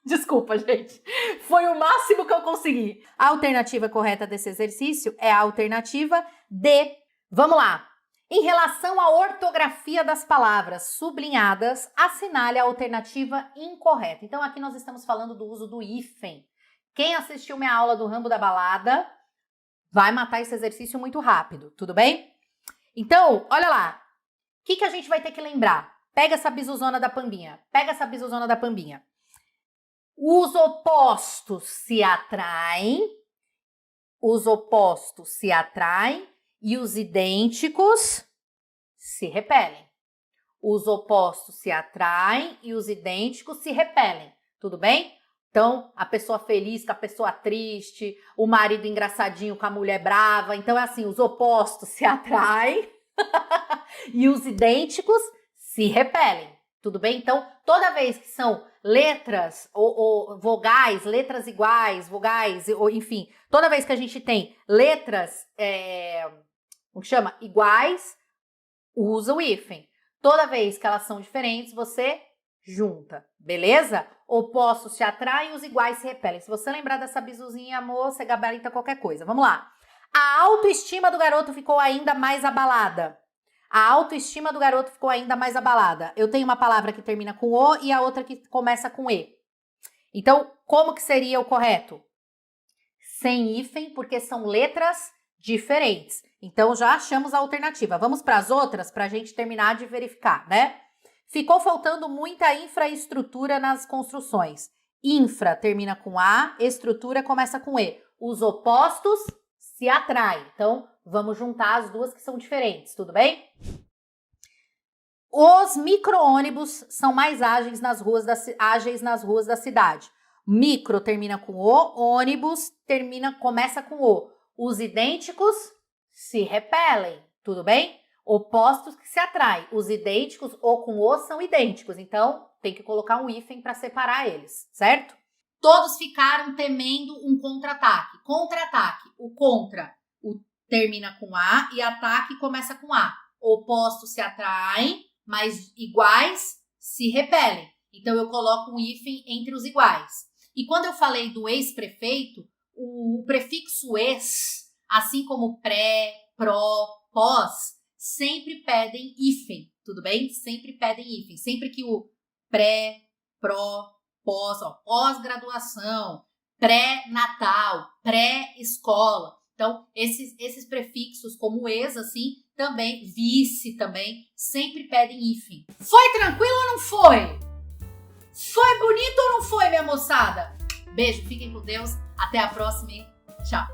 Desculpa, gente. Foi o máximo que eu consegui. A alternativa correta desse exercício é a alternativa D. Vamos lá. Em relação à ortografia das palavras sublinhadas, assinale a alternativa incorreta. Então, aqui nós estamos falando do uso do hífen. Quem assistiu minha aula do Rambo da Balada vai matar esse exercício muito rápido, tudo bem? Então, olha lá. O que a gente vai ter que lembrar? Pega essa bisuzona da Pambinha. Os opostos se atraem e os idênticos se repelem. Os opostos se atraem e os idênticos se repelem. Tudo bem? Então, a pessoa feliz com a pessoa triste, o marido engraçadinho com a mulher brava. Então, é assim, os opostos se atraem e os idênticos se repelem. Tudo bem? Então, toda vez que são letras ou vogais, letras iguais, vogais, ou enfim, toda vez que a gente tem letras, como que chama? Iguais, usa o hífen. Toda vez que elas são diferentes, você junta, beleza? Opostos se atraem, os iguais se repelem. Se você lembrar dessa bisuzinha, amor, você gabarita qualquer coisa. Vamos lá. A autoestima do garoto ficou ainda mais abalada. Eu tenho uma palavra que termina com O e a outra que começa com E. Então, como que seria o correto? Sem hífen, porque são letras diferentes. Então, já achamos a alternativa. Vamos para as outras para a gente terminar de verificar, né? Ficou faltando muita infraestrutura nas construções. Infra termina com A, estrutura começa com E. Os opostos se atraem. Então, vamos juntar as duas que são diferentes, tudo bem? Os micro-ônibus são mais ágeis nas ruas da cidade. Micro termina com O, ônibus começa com O. Os idênticos se repelem, tudo bem? Opostos que se atraem. Os idênticos ou com O são idênticos, então tem que colocar um hífen para separar eles, certo? Todos ficaram temendo um contra-ataque. Contra-ataque, o termina com A e ataque começa com A. Opostos se atraem, mas iguais se repelem. Então, eu coloco um hífen entre os iguais. E quando eu falei do ex-prefeito, o prefixo ex, assim como pré, pró, pós, sempre pedem hífen, tudo bem? Sempre pedem hífen. Sempre que o pré, pró, pós, pós-graduação, pré-natal, pré-escola. Então, esses prefixos como ex, assim, também, vice também, sempre pedem hífen. Foi tranquilo ou não foi? Foi bonito ou não foi, minha moçada? Beijo, fiquem com Deus. Até a próxima e tchau.